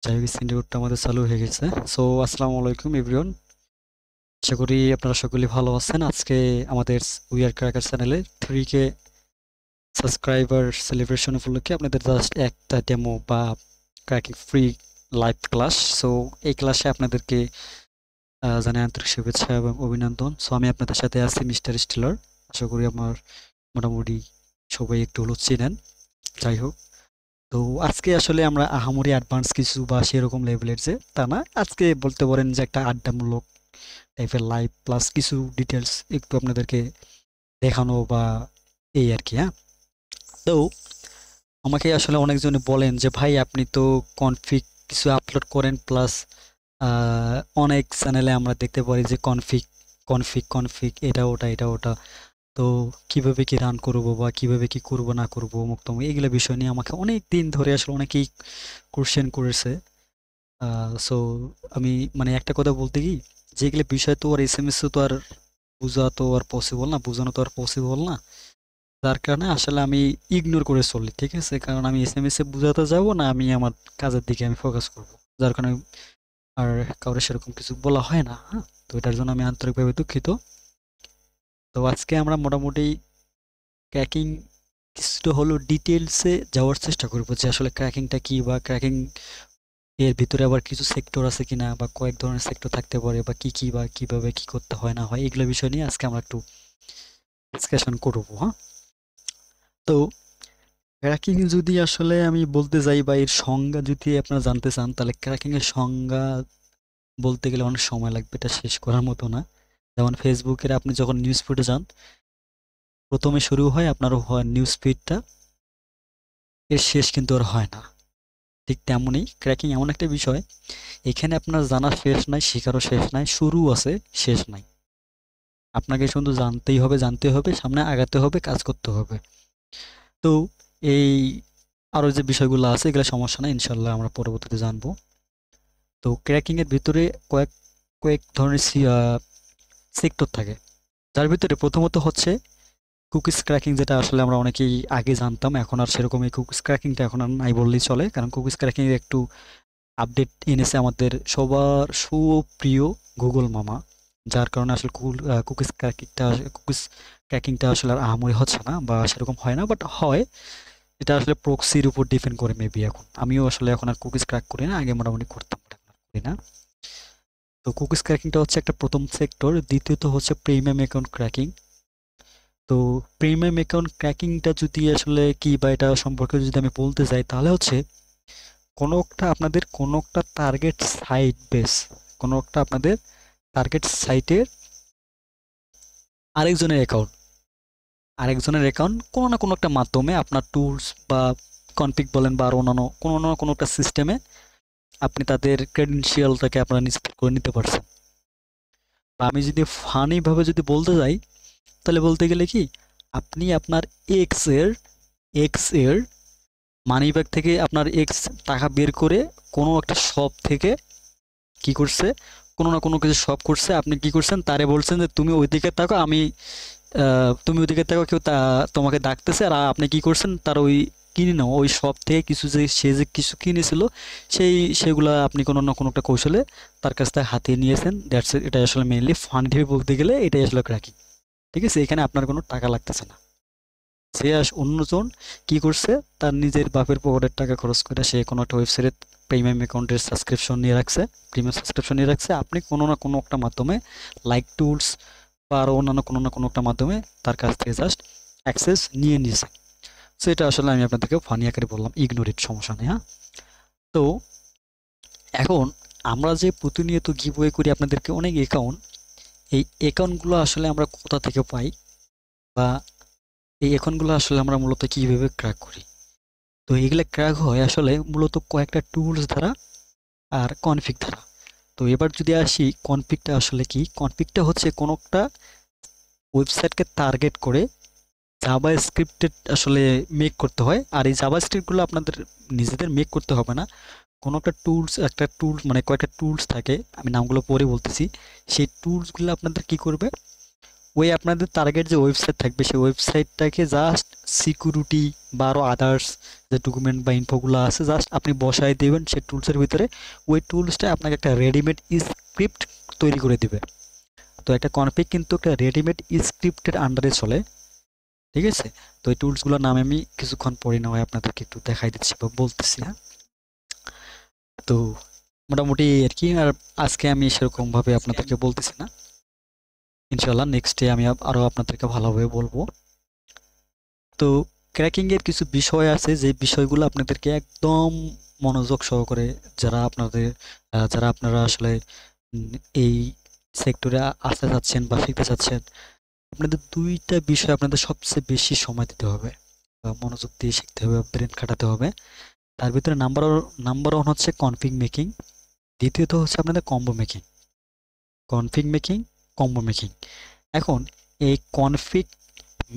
যাই হোক সিন্ডিকেটটা আমাদের চালু হয়ে গেছে। সো আসসালামু আলাইকুম এভরিওয়ান, আশা করি আপনারা সকলেই ভালো আছেন। আজকে আমাদের উই আর ক্র্যাকার চ্যানেলে 3K সাবস্ক্রাইবার সেলিব্রেশন উপলক্ষে আপনাদের জাস্ট একটা ডেমো বা cracking free live class. So এই ক্লাসে আপনাদেরকে জানাই আন্তরিক শুভেচ্ছা এবং অভিনন্দন। সো আমি আপনাদের সাথে আছি মিস্টার স্টিলার। আশা করি আমার মোটামুটি সবাই একটু হলেও চেনেন। যাই হোক, তো আজকে আসলে আমরা আহামরি অ্যাডভান্স কিছু বা সেরকম লেভেলের যে তা না, আজকে বলতে পারেন যে একটা আড্ডামূলক টাইপের লাইভ প্লাস কিছু ডিটেলস একটু আপনাদেরকে দেখানো বা এই আর কি। হ্যাঁ, তো আমাকে আসলে অনেকজনে বলেন যে ভাই আপনি তো কনফিগ কিছু আপলোড করেন, প্লাস অনেক চ্যানেলে আমরা দেখতে পারি যে কনফিগ কনফিগ কনফিগ এটা ওটা এটা ওটা, তো কিভাবে কি রান করব বা কিভাবে কি করব না করব অমুক তমুক এগুলো বিষয় নিয়ে আমাকে অনেক দিন ধরে আসলে অনেকেই কোশ্চেন করেছে। সো আমি মানে একটা কথা বলতে কি, যেগুলো বিষয় তো আর এসএমএস তো আর বোঝা তো আর পসিবল না, বোঝানো তো আর পসিবল না। যার কারণে আসলে আমি ইগনোর করে চলি, ঠিক আছে? কারণ আমি এসএমএস এ বোঝাতে যাব না, আমি আমার কাজের দিকে আমি ফোকাস করব। যার কারণে আর কাউরে সেরকম কিছু বলা হয় না। হ্যাঁ, তো এটার জন্য আমি আন্তরিকভাবে দুঃখিত। তো আজকে আমরা মোটামুটি ক্র্যাকিং কিছুটা হলো ডিটেলসে যাওয়ার চেষ্টা করবো যে আসলে ক্র্যাকিংটা কি, বা ক্র্যাকিং এর ভিতরে আবার কিছু সেক্টর আছে কিনা, বা কয়েক ধরনের সেক্টর থাকতে পারে, বা কি কি বা কিভাবে কি করতে হয় না হয় এগুলো বিষয় নিয়ে আজকে আমরা একটু ডিসকাশন করবো। হ্যাঁ, তো ক্র্যাকিং যদি আসলে আমি বলতে যাই বা এর সংজ্ঞা যদি আপনারা জানতে চান, তাহলে ক্র্যাকিং এর সংজ্ঞা বলতে গেলে অনেক সময় লাগবে, এটা শেষ করার মতো না। যেমন ফেসবুকের আপনি যখন নিউজ ফিডে যান, প্রথমে শুরু হয় আপনার নিউজ ফিডটা, এর শেষ কিন্তু আর হয় না। ঠিক তেমনই ক্র্যাকিং এমন একটা বিষয়, এখানে আপনার জানা শেষ নাই, শেখারও শেষ নাই, শুরু আছে শেষ নাই। আপনাকে শুধু জানতেই হবে, জানতে হবে, সামনে আগাতে হবে, কাজ করতে হবে। তো এই আরো যে বিষয়গুলো আছে এগুলো সমস্যা নাই, ইনশাল্লাহ আমরা পরবর্তীতে জানবো। তো ক্র্যাকিং এর ভিতরে কয়েক কয়েক ধরনের সেক্টর থাকে, যার ভিতরে প্রথমত হচ্ছে কুকিজ ক্র্যাকিং, যেটা আসলে আমরা অনেকেই আগে জানতাম। এখন আর সেরকম এই কুকিজ ক্র্যাকিংটা এখন আর নাই বললেই চলে, কারণ কুকিজ ক্র্যাকিং এর একটু আপডেট এনেছে আমাদের সবার সুপ্রিয় গুগল মামা। যার কারণে আসলে কুকিজ ক্র্যাকিংটা আসলে আর আহামরি হচ্ছে না বা সেরকম হয় না, বাট হয়। এটা আসলে প্রক্সির উপর ডিপেন্ড করে মেবি। এখন আমিও আসলে এখন আর কুকিজ ক্র্যাক করি না, আগে মোটামুটি করতাম, but এখন আর করি না। তো কুকিজ ক্র্যাকিংটা হচ্ছে একটা প্রথম সেক্টর। দ্বিতীয়ত হচ্ছে প্রিমিয়াম অ্যাকাউন্ট ক্র্যাকিং। তো প্রিমিয়াম অ্যাকাউন্ট ক্র্যাকিংটা যদি আসলে কি বা এটা সম্পর্কে যদি আমি বলতে যাই, তাহলে হচ্ছে কোনো একটা টার্গেট সাইট বেস, কোনো একটা আপনাদের টার্গেট সাইটের আরেকজনের অ্যাকাউন্ট, কোনো না কোনো একটা মাধ্যমে আপনার টুলস বা কনফিগ বলেন বা আরো অন্যান্য কোনো না কোনো একটা সিস্টেমে আপনি তাদের ক্রেডেনশিয়ালটাকে আপনারা নিশ্চিত করে নিতে পারছেন। বা আমি যদি ফানি ভাবে যদি বলতে যাই, তাহলে বলতে গেলে কি, আপনি আপনার এক্স এর এক্স এর মানি ব্যাগ থেকে আপনার এক্স টাকা বের করে কোনো একটা শপ থেকে কি করছে, কোনো না কোনো কিছু শপ করছে, আপনি কি করছেন, তারে বলছেন যে তুমি ওইদিকে তাকো, তুমি ওইদিকে তাকো, কেউ তোমাকে ডাকতেছে, আর আপনি কি করছেন, তার ওই কিনে নাও ওই শপ থেকে কিছু, যে সে যে কিছু কিনেছিল সেগুলা আপনি কোনো না কোনো একটা কৌশলে তার কাছ থেকে হাতিয়ে নিয়েছেন। That's it. এটা আসলে মেইনলি ফান্ড বলতে গেলে এটাই আসলে ক্র্যাকিং। ঠিক আছে, এখানে আপনার কোনো টাকা লাগতেছে না। অন্যজন কি করছে, তার নিজের বাপের পকেটের টাকা খরচ করে সে কোনো একটা ওয়েবসাইটে প্রিমিয়াম অ্যাকাউন্টের সাবস্ক্রিপশন নিয়ে রাখছে, প্রিমিয়াম সাবস্ক্রিপশন নিয়ে রাখছে। আপনি কোনো না কোনো একটা মাধ্যমে, লাইক টুলস বা আরও অন্যান্য কোনো না কোনো একটা মাধ্যমে তার কাছ থেকে জাস্ট অ্যাক্সেস নিয়ে নিয়েছে। সো এটা আসলে আমি আপনাদেরকে ফানি আকারে বললাম, ইগনোর ইট, সমস্যা নেই। হ্যাঁ, তো এখন আমরা যে প্রতিনিয়ত গিভওয়ে করি আপনাদেরকে অনেক অ্যাকাউন্ট, এই অ্যাকাউন্টগুলো আসলে আমরা কোথা থেকে পাই, বা এই অ্যাকাউন্টগুলো আসলে আমরা মূলত কিভাবে ক্র্যাক করি। তো এগুলা ক্র্যাক হয় আসলে মূলত কয়েকটা টুলস দ্বারা আর কনফিগ দ্বারা। তো এবার যদি আসি কনফিগটা আসলে কি, কনফিগটা হচ্ছে কোনো একটা ওয়েবসাইটকে টার্গেট করে জাভা স্ক্রিপ্টেড আসলে মেক করতে হয়। আর এই জাভা স্ক্রিপ্টগুলো আপনাদের নিজেদের মেক করতে হবে না, কোনো একটা টুলস মানে কয়েকটা টুলস থাকে, আমি নামগুলো পরে বলতেছি। সেই টুলসগুলো আপনাদের কি করবে, ওই আপনাদের টার্গেট যে ওয়েবসাইট থাকবে সেই ওয়েবসাইটটাকে জাস্ট সিকিউরিটি বা আরও আদার্স যে ডকুমেন্ট বা ইনফোগুলো আছে জাস্ট আপনি বসাই দেবেন সেই টুলসের ভিতরে। ওই টুলসটা আপনাকে একটা রেডিমেড স্ক্রিপ্ট তৈরি করে দিবে। তো একটা কনফিগ কিন্তু একটা রেডিমেড স্ক্রিপ্টের আন্ডারে চলে, ঠিক আছে? তো এই টুলসগুলোর নাম আমি কিছুক্ষণ পরে না হয় আপনাদেরকে একটু দেখাই দিচ্ছি বা বলতেছি, হ্যাঁ। তো মোটামুটি আর কি, আর আজকে আমি সেরকমভাবে আপনাদেরকে বলতেছি না, ইনশাল্লাহ নেক্সট ডে আমি আরও আপনাদেরকে ভালোভাবে বলবো। তো ক্র্যাকিংয়ের কিছু বিষয় আছে যে বিষয়গুলো আপনাদেরকে একদম মনোযোগ সহকারে যারা আপনারা আসলে এই সেক্টরে আসতে চাচ্ছেন বা শিখতে চাচ্ছেন, আপনাদের দুইটা বিষয় আপনাদের সবচেয়ে বেশি সময় দিতে হবে বা মনোযোগ দিয়ে শিখতে হবে, ব্রেন খাটাতে হবে। তার ভিতরে নাম্বার ওয়ান হচ্ছে কনফিগ মেকিং, দ্বিতীয়ত হচ্ছে আপনাদের combo making. Config making, combo making. এখন এই কনফিগ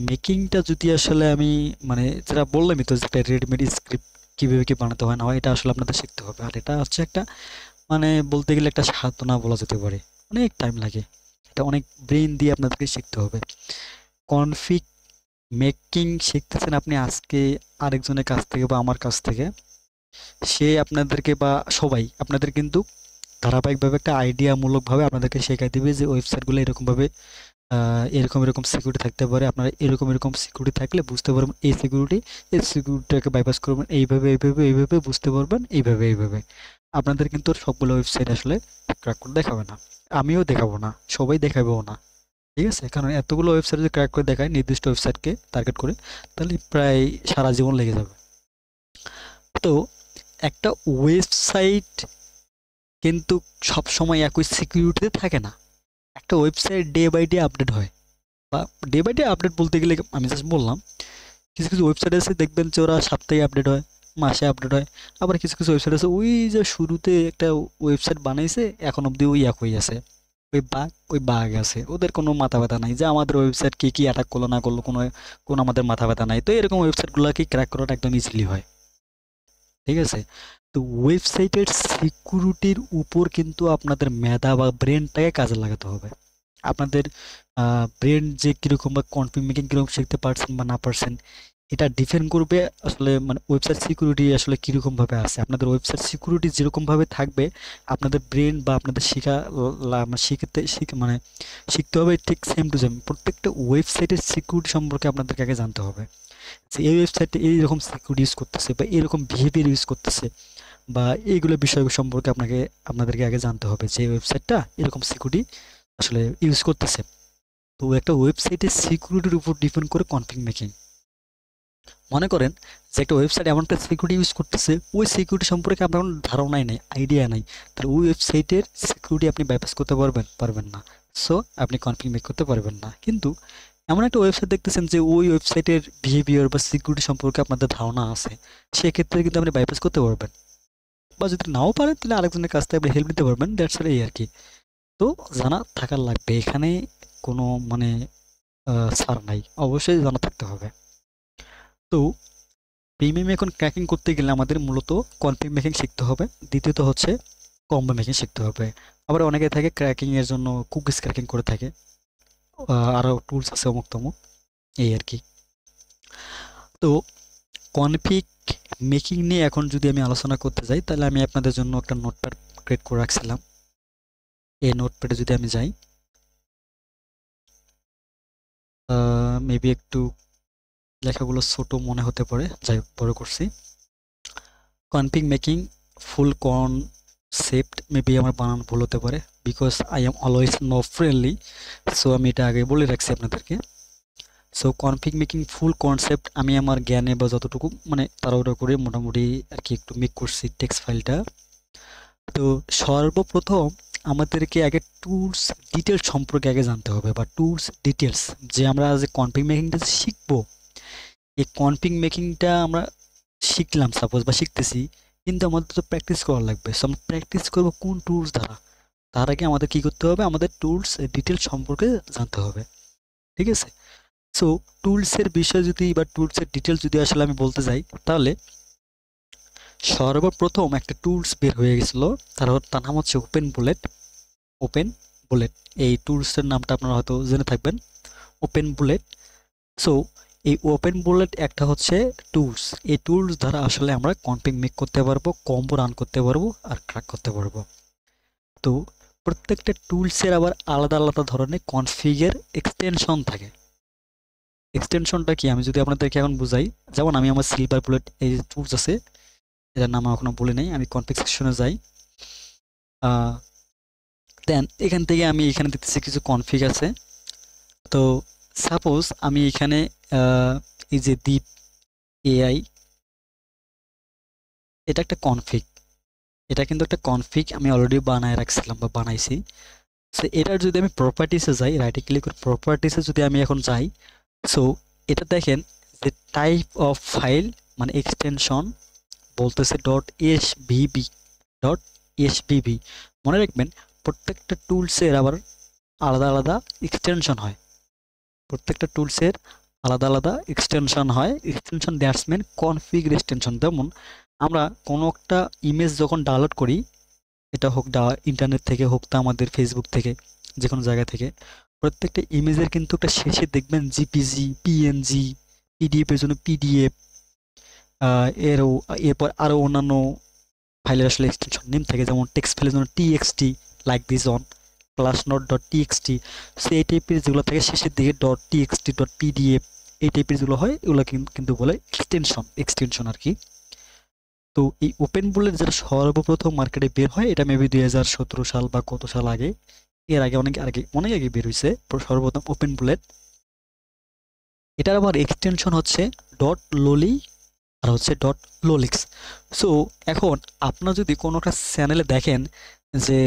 মেকিংটা যদি আসলে আমি মানে যেটা বললামই তো, যে একটা রেডিমেড স্ক্রিপ্ট কীভাবে কি বানাতে হয় না হয়, এটা আসলে আপনাদের শিখতে হবে। আর এটা হচ্ছে একটা মানে বলতে গেলে একটা সাধনা বলা যেতে পারে, অনেক টাইম লাগে, এটা অনেক ব্রেন দিয়ে আপনাদেরকে শিখতে হবে। কনফিগ মেকিং শিখতেছেন আপনি আজকে আরেকজনের কাছ থেকে বা আমার কাছ থেকে, সে আপনাদেরকে বা সবাই আপনাদের কিন্তু ধারাবাহিকভাবে একটা আইডিয়ামূলকভাবে আপনাদেরকে শেখাই দিবে যে ওয়েবসাইটগুলো এরকমভাবে এরকম এরকম সিকিউরিটি থাকতে পারে, আপনারা এরকম এরকম সিকিউরিটি থাকলে বুঝতে পারবেন এই সিকিউরিটিটাকে বাইপাস করবেন এইভাবে এইভাবে এইভাবে, বুঝতে পারবেন এইভাবে এইভাবে। আপনাদের কিন্তু সবগুলো ওয়েবসাইট আসলে ক্র্যাক করে দেখাবে না, আমিও দেখাবো না, সবাই দেখাবেও না, ঠিক আছে? কারণ এতগুলো ওয়েবসাইট যদি ক্র্যাক করে দেখায় নির্দিষ্ট ওয়েবসাইটকে টার্গেট করে, তাহলে প্রায় সারা জীবন লেগে যাবে। তো একটা ওয়েবসাইট কিন্তু সবসময় একই সিকিউরিটিতে থাকে না, একটা website day by day update হয়, বা ডে বাই ডে আপডেট বলতে গেলে আমি জাস্ট বললাম কিছু কিছু ওয়েবসাইট আছে দেখবেন যে ওরা সপ্তাহে আপডেট হয়, মাসে আপডেট হয়। আবার কিছু কিছু ওয়েবসাইট আছে ওই যে শুরুতে একটা ওয়েবসাইট বানাইছে এখন অব্দি ওই একই আছে, ওই বাগ আছে, ওদের কোনো মাথা ব্যথা নাই যে আমাদের ওয়েবসাইট কি কি অ্যাটাক করলো না করলো, কোনো আমাদের মাথা ব্যথা নাই। তো এরকম ওয়েবসাইটগুলোকে ক্র্যাক করাটা একদম ইজিলি হয়, ঠিক আছে? তো ওয়েবসাইটের সিকিউরিটির উপর কিন্তু আপনাদের মেধা বা ব্রেনটাকে কাজে লাগাতে হবে। আপনাদের ব্রেন যে কীরকম বা কনফিগ মেকিং কীরকম শিখতে পারছেন বা না পারছেন, এটা ডিপেন্ড করবে আসলে মানে ওয়েবসাইট সিকিউরিটি আসলে কীরকমভাবে আছে। আপনাদের ওয়েবসাইট সিকিউরিটি যেরকমভাবে থাকবে আপনাদের ব্রেন বা আপনাদের শিখতে হবে ঠিক সেম টু সেম। প্রত্যেকটা ওয়েবসাইটের সিকিউরিটি সম্পর্কে আপনাদেরকে আগে জানতে হবে যে এই ওয়েবসাইটে এইরকম সিকিউরিটি ইউজ করতেছে বা এরকম বিহেভিয়ার ইউজ করতেছে, বা এইগুলো বিষয় সম্পর্কে আপনাদেরকে আগে জানতে হবে যে ওয়েবসাইটটা এরকম সিকিউরিটি আসলে ইউজ করতেছে। তো একটা ওয়েবসাইটের সিকিউরিটির উপর ডিপেন্ড করে কনফিগ মেকিং। মনে করেন যে একটা ওয়েবসাইট এমন একটা সিকিউরিটি ইউজ করতেছে, ওই সিকিউরিটি সম্পর্কে আপনার কোনো ধারণাই নেই, আইডিয়া নাই, তাহলে ওই ওয়েবসাইটের সিকিউরিটি আপনি বাইপাস করতে পারবেন না। সো আপনি কনফিগ মেক করতে পারবেন না। কিন্তু এমন একটা ওয়েবসাইট দেখতেছেন যে ওই ওয়েবসাইটের বিহেভিয়ার বা সিকিউরিটি সম্পর্কে আপনাদের ধারণা আছে, সেক্ষেত্রে কিন্তু আপনি বাইপাস করতে পারবেন, বা যদি নাও পারেন তাহলে আরেকজনের কাছ থেকে আপনি হেল্প নিতে পারবেন, দ্যাটস এই আর কি। তো জানা থাকার লাগবে, এখানে কোনো মানে ছাড় নাই, অবশ্যই জানা থাকতে হবে। তো প্রিমিয়াম এখন ক্র্যাকিং করতে গেলে আমাদের মূলত কনফিগ মেকিং শিখতে হবে, দ্বিতীয়ত হচ্ছে কম্বো মেকিং শিখতে হবে। আবার অনেকে থাকে ক্র্যাকিং এর জন্য কুকিজ ক্র্যাকিং করে থাকে, আরও টুলস আছে অমুক তমুক, এই আর কি। তো কনফিগ মেকিং নিয়ে এখন যদি আমি আলোচনা করতে যাই তাহলে আমি আপনাদের জন্য একটা নোটপ্যাড ক্রিয়েট করে রাখছিলাম। এই নোটপ্যাডে যদি আমি যাই, মেবি একটু লেখাগুলো ছোট মনে হতে পারে, যাই হোক বড় করছি। Config making full concept, maybe আমার বানান ভুল হতে পারে because I am always no friendly, so আমি এটা আগে বলে রাখছি আপনাদেরকে। So config making full concept আমি আমার জ্ঞানে বা যতটুকু মানে তাড়াহুড়ো করে মোটামুটি আর কি একটু মেক করছি টেক্সট ফাইলটা। তো সর্বপ্রথম আমাদেরকে আগে টুলস ডিটেলস সম্পর্কে আগে জানতে হবে, বা টুলস ডিটেলস যে আমরা যে কনফিগ মেকিংটা শিখবো, এই কনফিগ মেকিংটা আমরা শিখলাম সাপোজ বা শিখতেছি, কিন্তু আমাদের তো প্র্যাকটিস করা লাগবে। সো আমরা প্র্যাকটিস করবো কোন টুলস দ্বারা, তার আগে আমাদের কী করতে হবে, আমাদের টুলস ডিটেলস সম্পর্কে জানতে হবে, ঠিক আছে? সো টুলসের বিষয় যদি বা টুলসের ডিটেলস যদি আসলে আমি বলতে যাই, তাহলে সর্বপ্রথম একটা টুলস বের হয়ে গেছিল, তার নাম হচ্ছে ওপেন বুলেট। এই টুলসের নামটা আপনারা হয়তো জেনে থাকবেন। Open bullet. সো এই ওপেন বুলেট একটা হচ্ছে টুলস, এই টুলস দ্বারা আসলে আমরা কনফিগ মেক করতে পারবো, কম্বো রান করতে পারবো আর ক্র্যাক করতে পারবো। তো প্রত্যেকটা টুলসের আবার আলাদা আলাদা ধরনের কনফিগের এক্সটেনশন থাকে। এক্সটেনশনটা কি আমি যদি আপনাদেরকে এখন বুঝাই, যেমন আমি আমার সিলভার বুলেট এই যে টুলস আছে, এটার নাম এখনো বলে নেই, আমি কনফিগ সেকশনে যাই। দেন এখান থেকে আমি এখানে দেখতেছি কিছু কনফিগ আছে। তো সাপোজ আমি এখানে এই যে দীপ এআই, এটা একটা কনফিগ, এটা কিন্তু একটা কনফিগ আমি অলরেডি বানায় রাখছিলাম বা বানাইছি। সো এটার যদি আমি প্রপার্টিসে যাই, রাইট ক্লিক করে প্রপার্টিসে যদি আমি এখন যাই, সো এটা দেখেন যে টাইপ অফ ফাইল মানে এক্সটেনশন বলতেছে .svb, .svb। মনে রাখবেন প্রত্যেকটা টুলসের আবার আলাদা আলাদা এক্সটেনশন হয়, প্রত্যেকটা টুলসের আলাদা আলাদা এক্সটেনশন হয়। Extension that's mean configure extension. যেমন আমরা কোনো একটা ইমেজ যখন ডাউনলোড করি, এটা হোক ইন্টারনেট থেকে হোক তা আমাদের ফেসবুক থেকে, যে কোনো জায়গা থেকে, প্রত্যেকটা ইমেজের কিন্তু একটা শেষে দেখবেন জিপিজি, পিএনজি, পিডিএফ এর জন্য পিডিএফ, এরপর আরও অন্যান্য ফাইলের আসলে এক্সটেনশন নেম থাকে, যেমন টেক্সট ফাইলের জন্য TXT, like this on class note .txt। So এই টাইপের যেগুলো থাকে শেষের দিকে .txt, .pdf, এই টাইপের যেগুলো হয় এগুলো কিন্তু বলে এক্সটেনশন আর কি। তো এই ওপেন বুলেট যেটা সর্বপ্রথম মার্কেটে বের হয়, এটা মেবি 2017 সাল বা কত সাল আগে, এর আগে অনেক আগে বের হয়েছে সর্বপ্রথম ওপেন বুলেট। এটার আবার এক্সটেনশন হচ্ছে .loli আর হচ্ছে .lolix। সো এখন আপনারা যদি কোনো একটা চ্যানেলে দেখেন যে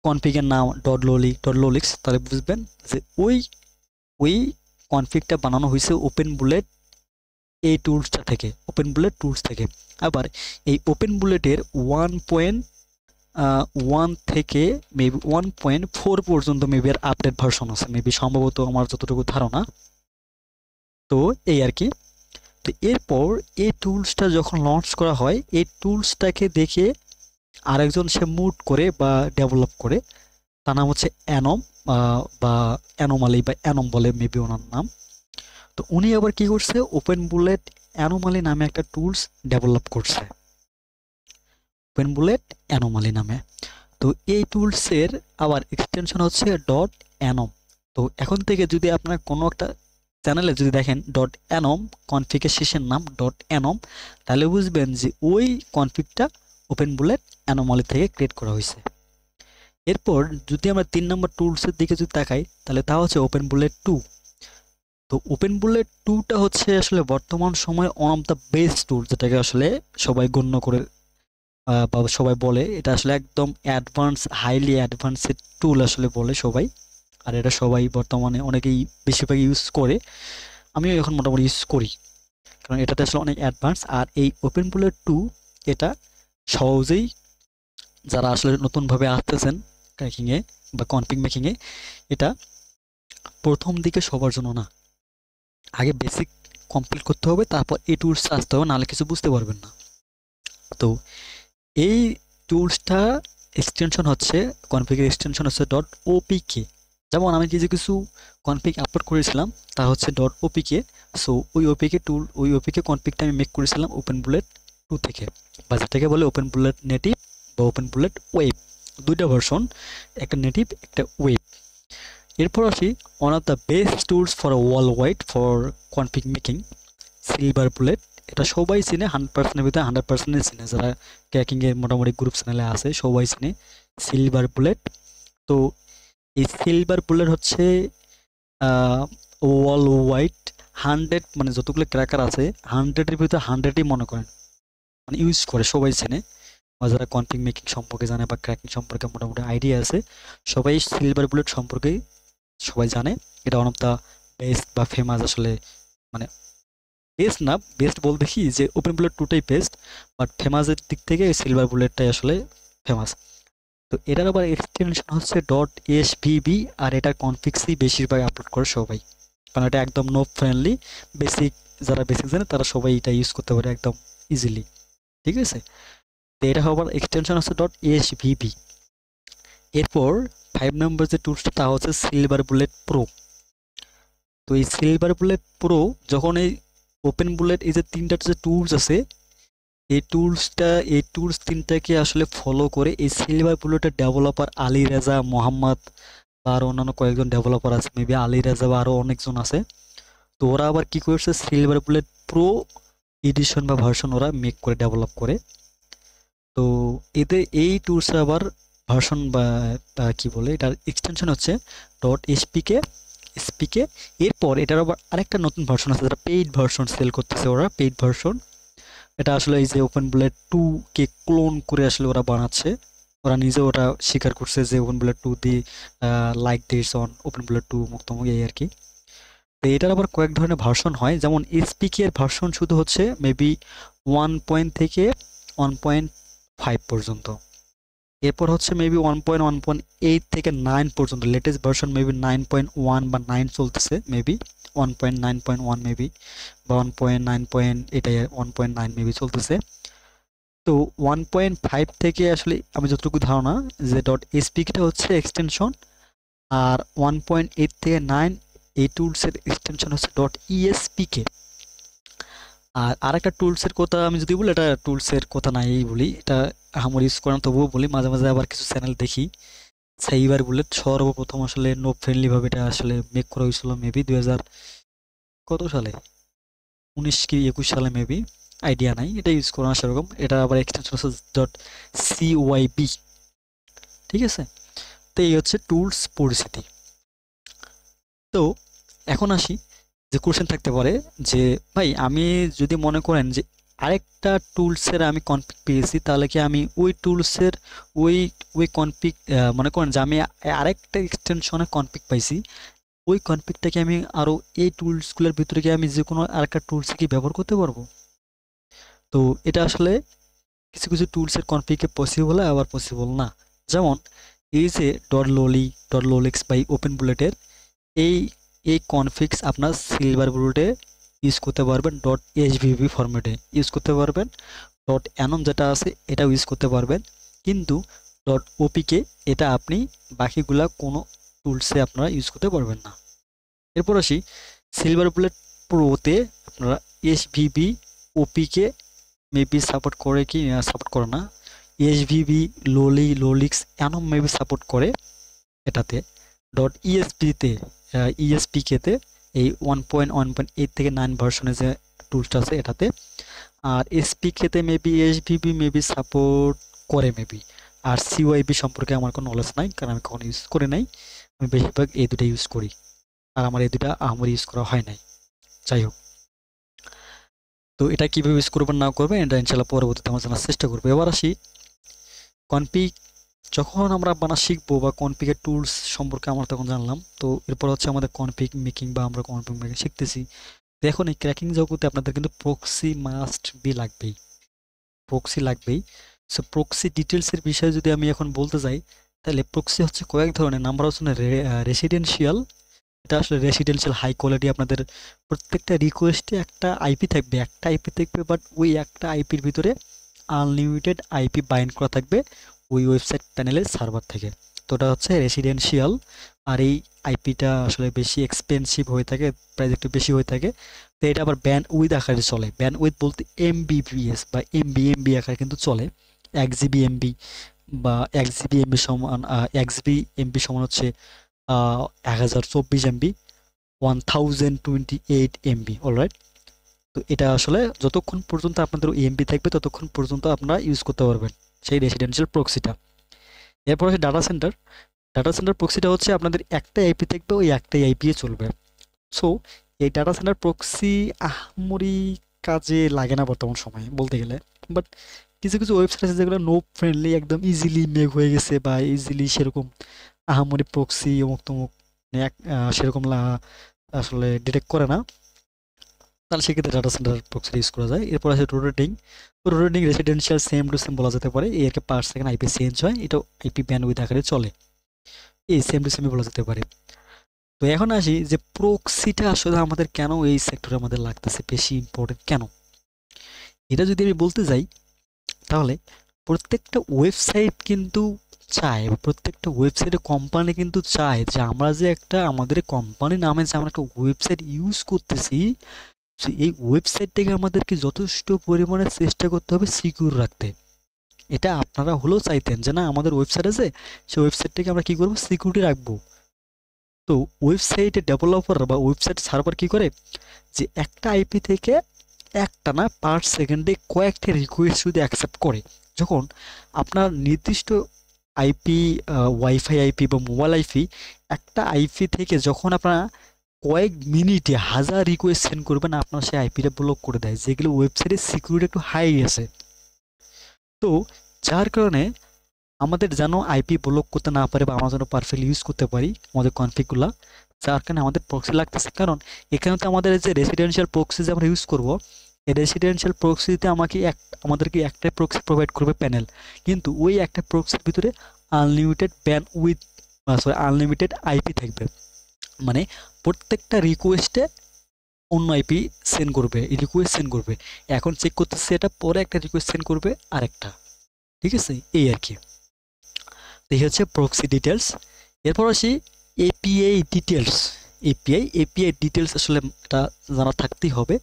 কনফিগের নাম .lolix, তাহলে বুঝবেন যে ওই কনফিগটা বানানো হয়েছে ওপেন বুলেট এই টুলসটা থেকে, ওপেন বুলেট টুলস থেকে। আবার এই ওপেন বুলেটের 1.1 থেকে মেবি 1.4 পর্যন্ত মেবি আর আপডেট ভার্সন আছে, মেবি সম্ভবত আমার যতটুকু ধারণা। তো এই আর কি। তো এরপর এই টুলসটা যখন লঞ্চ করা হয়, এই টুলসটাকে দেখে আরেকজন সে মুড করে বা ডেভেলপ করে, তার নাম হচ্ছে অ্যানম বা অ্যানোমালি বা অ্যানম বলে মেবি ওনার নাম। তো উনি আবার কি করছে, ওপেন বুলেট অ্যানোমালি নামে একটা টুলস ডেভেলপ করছে, ওপেন বুলেট অ্যানোমালি নামে। তো এই টুলসের আবার এক্সটেনশন হচ্ছে .anom। তো এখন থেকে যদি আপনার কোনো একটা চ্যানেলে যদি দেখেন .anom, কনফিগের শেষের নাম .anom, তাহলে বুঝবেন যে ওই কনফিগটা ওপেন বুলেট অ্যানোমালি থেকে ক্রিয়েট করা হয়েছে। এরপর যদি আমরা 3 নম্বর টুলসের দিকে যদি তাকাই, তাহলে তা হচ্ছে ওপেন বুলেট 2। তো ওপেন বুলেট 2টা হচ্ছে আসলে বর্তমান সময়ে ওয়ান অফ দ্য বেস্ট টুল, যেটাকে আসলে সবাই গণ্য করে বা সবাই বলে এটা আসলে একদম অ্যাডভান্স, হাইলি অ্যাডভান্সেড টুল আসলে বলে সবাই। আর এটা সবাই বর্তমানে অনেকেই বেশিরভাগ ইউজ করে, আমিও এখন মোটামুটি ইউজ করি, কারণ এটাতে আসলে অনেক অ্যাডভান্স। আর এই ওপেন বুলেট 2 এটা সহজেই যারা আসলে নতুনভাবে আসতেছেন ক্র্যাকিংয়ে বা কনফিগ মেকিংয়ে, এটা প্রথম দিকে সবার জন্য না, আগে বেসিক কমপ্লিট করতে হবে, তারপর এই টুলস আসতে হবে, নাহলে কিছু বুঝতে পারবেন না। তো এই টুলসটা এক্সটেনশন হচ্ছে, কনফিগের এক্সটেনশন হচ্ছে .opk। যেমন আমি কিছু কনফিগ আপলোড করেছিলাম, তা হচ্ছে .opk। সো ওই ওপিকে কনফিগটা আমি মেক করেছিলাম ওপেন বুলেট 2 থেকে, বা যেটাকে বলে ওপেন বুলেট নেটিভ বা ওপেন বুলেট ওয়েব, দুইটা ভার্সন, একটা নেটিভ একটা ওয়েব। এরপর আসি one of the best tools for world wide for config making, silver bullet. এটা সবাই চিনে, 100%-এর ভিতরে 100%-ই চিনে, যারা ক্র্যাকিংয়ের মোটামুটি গ্রুপ চ্যানেলে আছে সবাই চিনে সিলভার বুলেট। তো এই সিলভার বুলেট হচ্ছে ওয়ার্ল্ড ওয়াইড 100, মানে যতগুলো ক্র্যাকার আছে 100-এর ভিতরে 100ই মনে করেন মানে ইউজ করে, সবাই চেনে। বা যারা কনফিগ মেকিং সম্পর্কে জানে বা ক্র্যাকিং সম্পর্কে মোটামুটি আইডিয়া আছে, সবাই সিলভার বুলেট সম্পর্কে সবাই জানে। এটা ওয়ান অফ দ্য বেস্ট বা ফেমাস আসলে, মানে বেস্ট না, বেস্ট বলতে কি যে ওপেন বুলেট 2টাই বেস্ট, বাট ফেমাসের দিক থেকে সিলভার বুলেটটাই আসলে ফেমাস। তো এটার আবার এক্সটেনশন হচ্ছে .svb, আর এটার কনফিগসই বেশিরভাগ আপলোড করে সবাই, কারণ এটা একদম নো ফ্রেন্ডলি, বেসিক যারা বেসিক জানে তারা সবাই এটা ইউজ করতে পারে একদম ইজিলি, ঠিক আছে। তো এটা আবার এক্সটেনশন হচ্ছে .svb। এরপর 5 নম্বর যে টুলসটা তা হচ্ছে সিলভার বুলেট প্রো। তো এই সিলভার বুলেট প্রো যখন এই ওপেন বুলেট এই যে তিনটা যে টুলস আছে, এই টুলস তিনটাকে আসলে ফলো করে এই সিলভার বুলেটের ডেভেলপার আলী রেজা মোহাম্মদ বা আরো অন্যান্য কয়েকজন ডেভেলপার আছে, মেবি আলী রেজা বা আরো অনেকজন আছে। তো ওরা আবার কি করছে, সিলভার বুলেট প্রো এডিশন বা ভার্সন ওরা মেক করে ডেভেলপ করে। তো এতে এই টুলসের আবার ভার্সন বা কি বলে এটার এক্সটেনশন হচ্ছে এসপিকে। এরপর এটার আবার আরেকটা নতুন ভার্সন আছে, যেটা পেইড ভার্সন সেল করতেছে ওরা, পেইড ভার্সন। এটা আসলে এই যে ওপেন বুলেট 2 কে ক্লোন করে আসলে ওরা বানাচ্ছে। ওরা নিজে ওটা স্বীকার করছে যে open bullet 2 the like this on open bullet 2 মুক্তমুখ এই আর কি। তো এটার আবার কয়েক ধরনের ভার্সন হয়, যেমন এসপিকে এর ভার্সন শুধু হচ্ছে মেবি 1 থেকে 1.5 পর্যন্ত। এরপর হচ্ছে মেবি 1.1.8 থেকে 9 পর্যন্ত, লেটেস্ট ভার্সন মেবি 9.1 বা 9 চলতেছে, মেবি 1.9.1 মেবি বা 1.9. এটাই 1.9 মেবি চলতেছে। তো 1.5 থেকে আসলে আমি যতটুকু ধারণা যে .spkটা হচ্ছে এক্সটেনশন, আর 1.8 থেকে 9 এই টুলসের এক্সটেনশন হচ্ছে .espk। আর আরেকটা টুলসের কথা আমি যদি বলি, এটা টুলসের কথা নাই বলি, এটা আমার ইউজ করেন তবুও বলি, মাঝে মাঝে আবার কিছু চ্যানেল দেখি সাইবার বুলেট সর্বপ্রথম আসলে নো ফ্রেন্ডলি ভাবে এটা আসলে মেক করা হয়েছিল মেবি 2000 কত সালে, 19 কি 21 সালে মেবি, আইডিয়া নাই, এটা ইউজ করা সেরকম। এটা আবার এক্সটেনশন হচ্ছে .cyb। ঠিক আছে, তো এই হচ্ছে টুলস পরিস্থিতি। তো এখন আসি যে কোশ্চেন থাকতে পারে যে ভাই আমি যদি মনে করেন যে আরেকটা টুলসের আমি কনফিগ পেয়েছি, তাহলে কি আমি ওই টুলসের ওই ওই কনফিগ মনে করেন যে আমি আরেকটা এক্সটেনশনে কনফিগ পাইছি, ওই কনফিগটাকে আমি আরও এই টুলসগুলোর ভিতরে কি আমি যে কোনো আরেকটা টুলসে কি ব্যবহার করতে পারবো? তো এটা আসলে কিছু কিছু টুলসের কনফিগে পসিবল হয়, আবার পসিবল না। যেমন এই যে .lolix বাই ওপেন বুলেটের এই এই কনফিগস আপনার সিলভার বুলেটে ইউজ করতে পারবেন, .svb ফরম্যাটে ইউজ করতে পারবেন, .anom যেটা আছে এটাও ইউজ করতে পারবেন, কিন্তু .opk এটা আপনি বাকিগুলা কোনো টুলসে আপনারা ইউজ করতে পারবেন না। এরপর আসি সিলভার বুলেট প্রোতে আপনারা এসভিবি ওপিকে মেবি সাপোর্ট করে কি সাপোর্ট করে না, এসভিবি লোলিক্স অ্যানম মেবি সাপোর্ট করে এটাতে। .esp-তে ESPK-তে এই 1.1.8 থেকে 9 ভার্সনের যে টুলসটা আছে এটাতে। আর এসপিকে-তে মেবি এসভিবি মেবি সাপোর্ট করে মেবি। আর সিওয়াইবি সম্পর্কে আমার কোনো নলেজ নাই, কারণ আমি কখনো ইউজ করে নাই, আমি বেশিরভাগ এই দুটো ইউজ করি, আর আমার এই দুটা আমার ইউজ করা হয় নাই। যাই হোক, তো এটা কীভাবে ইউজ করবেন না করবেন এটা ইনশাল্লাহ পরবর্তীতে আমার জানার চেষ্টা করবো। এবার আসি কনফিগ, যখন আমরা বানা শিখবো বা কনফিগের টুলস সম্পর্কে আমরা তখন জানলাম। তো এরপর হচ্ছে আমাদের কনফিগ মেকিং বা আমরা কনফিগ মেকিং শিখতেছি। তো এখন এই ক্র্যাকিং জগতে আপনাদের কিন্তু প্রক্সি মাস্ট বি লাগবেই, প্রক্সি লাগবেই। সো প্রক্সি ডিটেলসের বিষয়ে যদি আমি এখন বলতে যাই, তাহলে প্রক্সি হচ্ছে কয়েক ধরনের। নাম্বার হচ্ছে রেসিডেন্সিয়াল, এটা আসলে রেসিডেন্সিয়াল হাই কোয়ালিটি, আপনাদের প্রত্যেকটা রিকোয়েস্টে একটা আইপি থাকবে, বাট ওই একটা আইপির ভিতরে আনলিমিটেড আইপি বাইন্ড করা থাকবে ওই ওয়েবসাইট প্যানেলের সার্ভার থেকে। তো ওটা হচ্ছে রেসিডেন্সিয়াল। আর এই আইপিটা আসলে বেশি এক্সপেন্সিভ হয়ে থাকে, প্রাইস একটু বেশি হয়ে থাকে। তো এটা আবার ব্যান্ড উইথ আকারে চলে, ব্যান্ড উইথ বলতে এমবিপিএস বা এমবি আকারে কিন্তু চলে। 1 জিবি এমবি বা 1 জিবি এমবি সমান 1 জিবি এমবি সমান হচ্ছে 1024 এমবি, 1028 এমবি। অলরাইট, তো এটা আসলে যতক্ষণ পর্যন্ত আপনাদের এমবি থাকবে ততক্ষণ পর্যন্ত আপনারা ইউজ করতে পারবেন সেই রেসিডেন্সিয়াল প্রক্সিটা। এরপর হচ্ছে ডাটা সেন্টার প্রক্সিটা হচ্ছে আপনাদের একটাই আইপি থাকবে, ওই একটাই আইপি চলবে। সো এই ডাটা সেন্টার প্রক্সি আহামরি কাজে লাগে না বর্তমান সময়ে বলতে গেলে, বাট কিছু কিছু ওয়েবসাইট আছে যেগুলো নো ফ্রেন্ডলি, একদম ইজিলি মেক হয়ে গেছে বা ইজিলি সেরকম আহামরি প্রক্সি অমুক তমুক সেরকম আসলে ডিটেক্ট করে না, তাহলে সেক্ষেত্রে ডাটা সেন্টার প্রক্সি ইউজ করা যায়। এরপর আছে rotating residential same to same বলা যেতে পারে, এর পার সেকেন্ড আইপি চেঞ্জ হয়, এটা আইপি ব্যান্ডউইথ আকারে চলে, এই সেম টু সেমই বলা যেতে পারে। তো এখন আসি যে প্রক্সিটা আসলে আমাদের কেন এই সেক্টরে আমাদের লাগতেছে, বেশি ইম্পর্টেন্ট কেন, এটা যদি আমি বলতে যাই তাহলে প্রত্যেকটা ওয়েবসাইট কিন্তু চায় বা প্রত্যেকটা ওয়েবসাইটে কোম্পানি কিন্তু চায় যে আমরা যে একটা আমাদের কোম্পানি নামে যে আমরা একটা ওয়েবসাইট ইউজ করতেছি, এই ওয়েবসাইটটাকে আমাদেরকে যথেষ্ট পরিমাণে চেষ্টা করতে হবে সিকিউর রাখতে। এটা আপনারা হলেও চাইতেন যে না আমাদের ওয়েবসাইট আছে, সেই ওয়েবসাইটটাকে আমরা কি করবো, সিকিউরিটি রাখবো। তো ওয়েবসাইটে ডেভেলপার বা ওয়েবসাইট সার্ভার কি করে, যে একটা আইপি থেকে একটা না পার সেকেন্ডে কয়েকটা রিকোয়েস্ট যদি অ্যাকসেপ্ট করে, যখন আপনার নির্দিষ্ট আইপি, ওয়াইফাই আইপি বা মোবাইল আইপি, একটা আইপি থেকে যখন আপনারা কয়েক মিনিটে হাজার রিকোয়েস্ট সেন্ড করবেন, আপনার সেই আইপিটা ব্লক করে দেয়, যেগুলো ওয়েবসাইটের সিকিউরিটি একটু হাই আছে। তো যার কারণে আমাদের যেন আইপি ব্লক করতে না পারে বা আমরা যেন পারফেক্টলি ইউজ করতে পারি আমাদের কনফিগগুলো, যার কারণে আমাদের প্রক্সি লাগতেছে। কারণ এখানে তো আমাদের যে রেসিডেন্সিয়াল প্রক্সি যে আমরা ইউজ করব, এই রেসিডেন্সিয়াল প্রক্সিতে আমাদেরকে একটাই প্রক্সি প্রোভাইড করবে প্যানেল, কিন্তু ওই একটা প্রক্সির ভিতরে আনলিমিটেড আনলিমিটেড আইপি থাকবে। মানে প্রত্যেকটা রিকোয়েস্টে অন্য আইপি রিকোয়েস্ট সেন্ড করবে। এখন চেক করতেছে এটা, পরে একটা রিকোয়েস্ট সেন্ড করবে আরেকটা। ঠিক আছে, এই আর কি। এই হচ্ছে প্রক্সি ডিটেলস। এরপর আসি এপিআই ডিটেলস। এপিআই ডিটেলস আসলে এটা জানা থাকতেই হবে।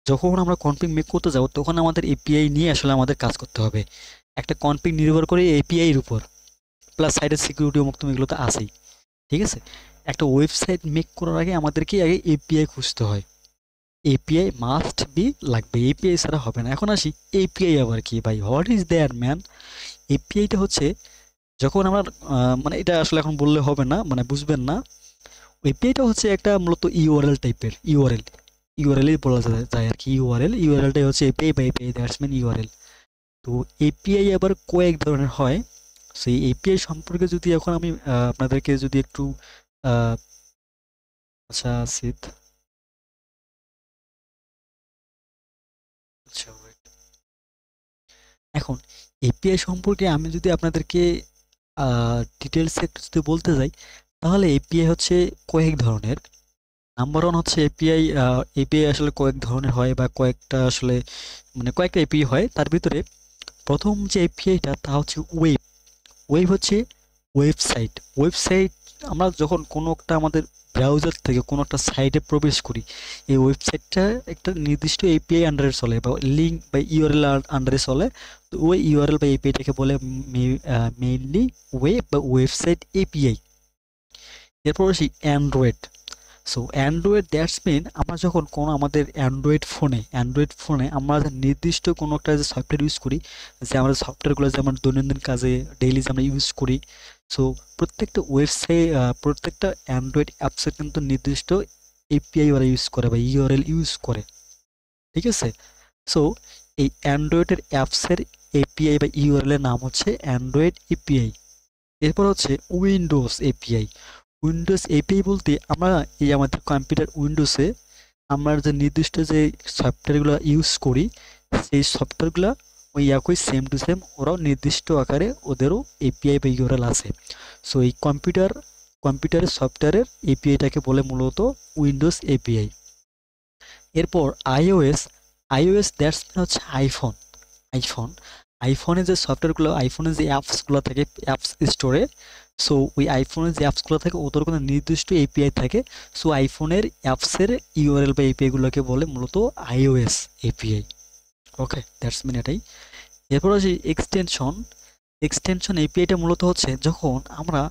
যখন আমরা কনফিগ মেক করতে যাব, তখন আমাদের এপিআই নিয়ে আসলে আমাদের কাজ করতে হবে। একটা কনফিগ নির্ভর করে এপিআই এর উপর, প্লাস সাইডের সিকিউরিটি মুক্ত এগুলো তো আছেই। ঠিক আছে, একটা ওয়েবসাইট মেক করার আগে আমাদেরকে আগে এপিআই খুঁজতে হয়। এপিআই মাস্ট বি লাগবে, এপিআই ছাড়া হবে না। এখন আসি এপিআই আবার কি ভাই, হোয়াট ইজ দেয়ার ম্যান। এপিআইটা হচ্ছে যখন আমরা মানে এটা আসলে এখন বললে হবে না, মানে বুঝবেন না। এপিআইটা হচ্ছে একটা মূলত ইউআরএল টাইপের, ইউআরএলই বলা যায় আর কি। ইউআরএলটাই হচ্ছে এপিআই বা এপিআই দ্যাটস মিন ইউআরএল। তো এপিআই আবার কয়েক ধরনের হয়। সেই এপিআই সম্পর্কে যদি এখন আমি আপনাদেরকে যদি একটু আচ্ছা সিদ আচ্ছা wait। এখন এপিআই সম্পর্কে আমি যদি আপনাদেরকে ডিটেলসে একটু যদি বলতে যাই, তাহলে এপিআই হচ্ছে কয়েক ধরনের। নাম্বার ওয়ান হচ্ছে এপিআই। এপিআই আসলে কয়েক ধরনের হয় বা কয়েকটা আসলে মানে কয়েকটা এপিআই হয়। তার ভিতরে প্রথম যে এপিআইটা তা হচ্ছে ওয়েব। ওয়েব হচ্ছে ওয়েবসাইট। আমরা যখন কোনো একটা আমাদের ব্রাউজার থেকে কোনো একটা সাইটে প্রবেশ করি, এই ওয়েবসাইটটা একটা নির্দিষ্ট এপিআই আন্ডারে চলে বা লিঙ্ক বা ইউআরএল আন্ডারে চলে। তো ওই ইউআরএল বা এপিআইটাকে বলে মেইনলি ওয়েব বা ওয়েবসাইট এপিআই। এরপর আসি Android. So Android that's mean আমরা যখন কোনো আমাদের অ্যান্ড্রয়েড ফোনে আমরা যে নির্দিষ্ট কোনো একটা যে সফটওয়্যার ইউজ করি, যে আমরা সফটওয়্যারগুলো যে আমার দৈনন্দিন কাজে ডেইলি যে আমরা ইউজ করি, সো প্রত্যেকটা প্রত্যেকটা অ্যান্ড্রয়েড অ্যাপসের কিন্তু নির্দিষ্ট এপিআই ওরা ইউজ করে বা ইউআরএল ইউজ করে। ঠিক আছে, সো এই অ্যান্ড্রয়েডের অ্যাপসের এপিআই বা ইউআরএল এর নাম হচ্ছে অ্যান্ড্রয়েড এপিআই। এরপর হচ্ছে উইন্ডোজ এপিআই বলতে আমরা এই আমাদের কম্পিউটার উইন্ডোজে আমরা যে নির্দিষ্ট যে সফটওয়্যারগুলো ইউজ করি, সেই সফটওয়্যারগুলো ওই একই সেম টু সেম ওরাও নির্দিষ্ট আকারে ওদেরও এপিআই বা ইউআরএল আছে। সো এই কম্পিউটারের সফটওয়্যারের এপিআইটাকে বলে মূলত উইন্ডোজ এপিআই। এরপর আইওএস দ্যাটস হচ্ছে আইফোনে যে সফটওয়্যারগুলো, আইফোনে যে অ্যাপসগুলো থাকে অ্যাপস স্টোরে, সো ওই আইফোনের যে অ্যাপসগুলো থাকে ওদের কোনো নির্দিষ্ট এপিআই থাকে। সো আইফোনের অ্যাপসের ইউআরএল বা এপিআইগুলোকে বলে মূলত iOS API. Okay, that's mean এটাই। এরপর হচ্ছে এক্সটেনশন এপিআইটা মূলত হচ্ছে যখন আমরা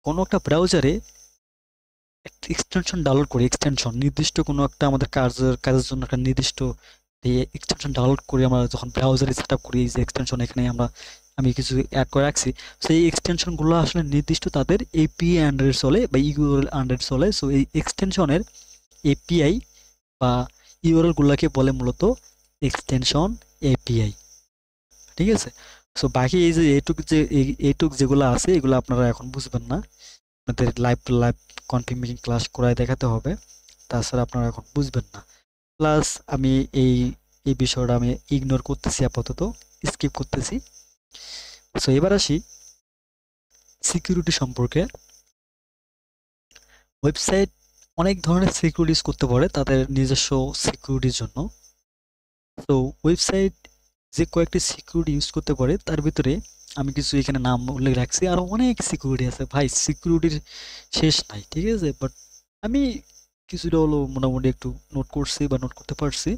কোনো একটা ব্রাউজারে এক্সটেনশন ডাউনলোড করি, নির্দিষ্ট কোনো একটা আমাদের কাজের জন্য একটা নির্দিষ্ট এক্সটেনশন ডাউনলোড করি, আমরা যখন ব্রাউজারে সেট আপ করি, এই যে এক্সটেনশন এখানে আমি কিছু অ্যাড করে রাখছি, সেই এক্সটেনশনগুলো আসলে নির্দিষ্ট তাদের এপিআই আন্ডারে চলে বা ইউআরএল আন্ডারে চলে। সো এই এক্সটেনশনের এপিআই বা ইউআরএলগুলোকে বলে মূলত এক্সটেনশন এপিআই। ঠিক আছে, সো বাকি এই যে এইটুক যেগুলো আছে এগুলো আপনারা এখন বুঝবেন না, আপনাদের লাইভ কনফিগ মেকিং ক্লাস করায় দেখাতে হবে, তাছাড়া আপনারা এখন বুঝবেন না। প্লাস আমি এই এই বিষয়টা আমি ইগনোর করতেছি, আপাতত স্কিপ করতেছি। সো এবার আসি সিকিউরিটি সম্পর্কে। ওয়েবসাইট অনেক ধরনের সিকিউরিটি ইউজ করতে পারে তাদের নিজস্ব সিকিউরিটির জন্য। তো ওয়েবসাইট যে কয়েকটি সিকিউরিটি ইউজ করতে পারে তার ভিতরে আমি কিছু এখানে নাম উল্লেখ রাখছি, আরো অনেক সিকিউরিটি আছে ভাই, সিকিউরিটির শেষ নাই, ঠিক আছে। বাট আমি কিছুটা হলো মোটামুটি একটু নোট করছি বা নোট করতে পারছি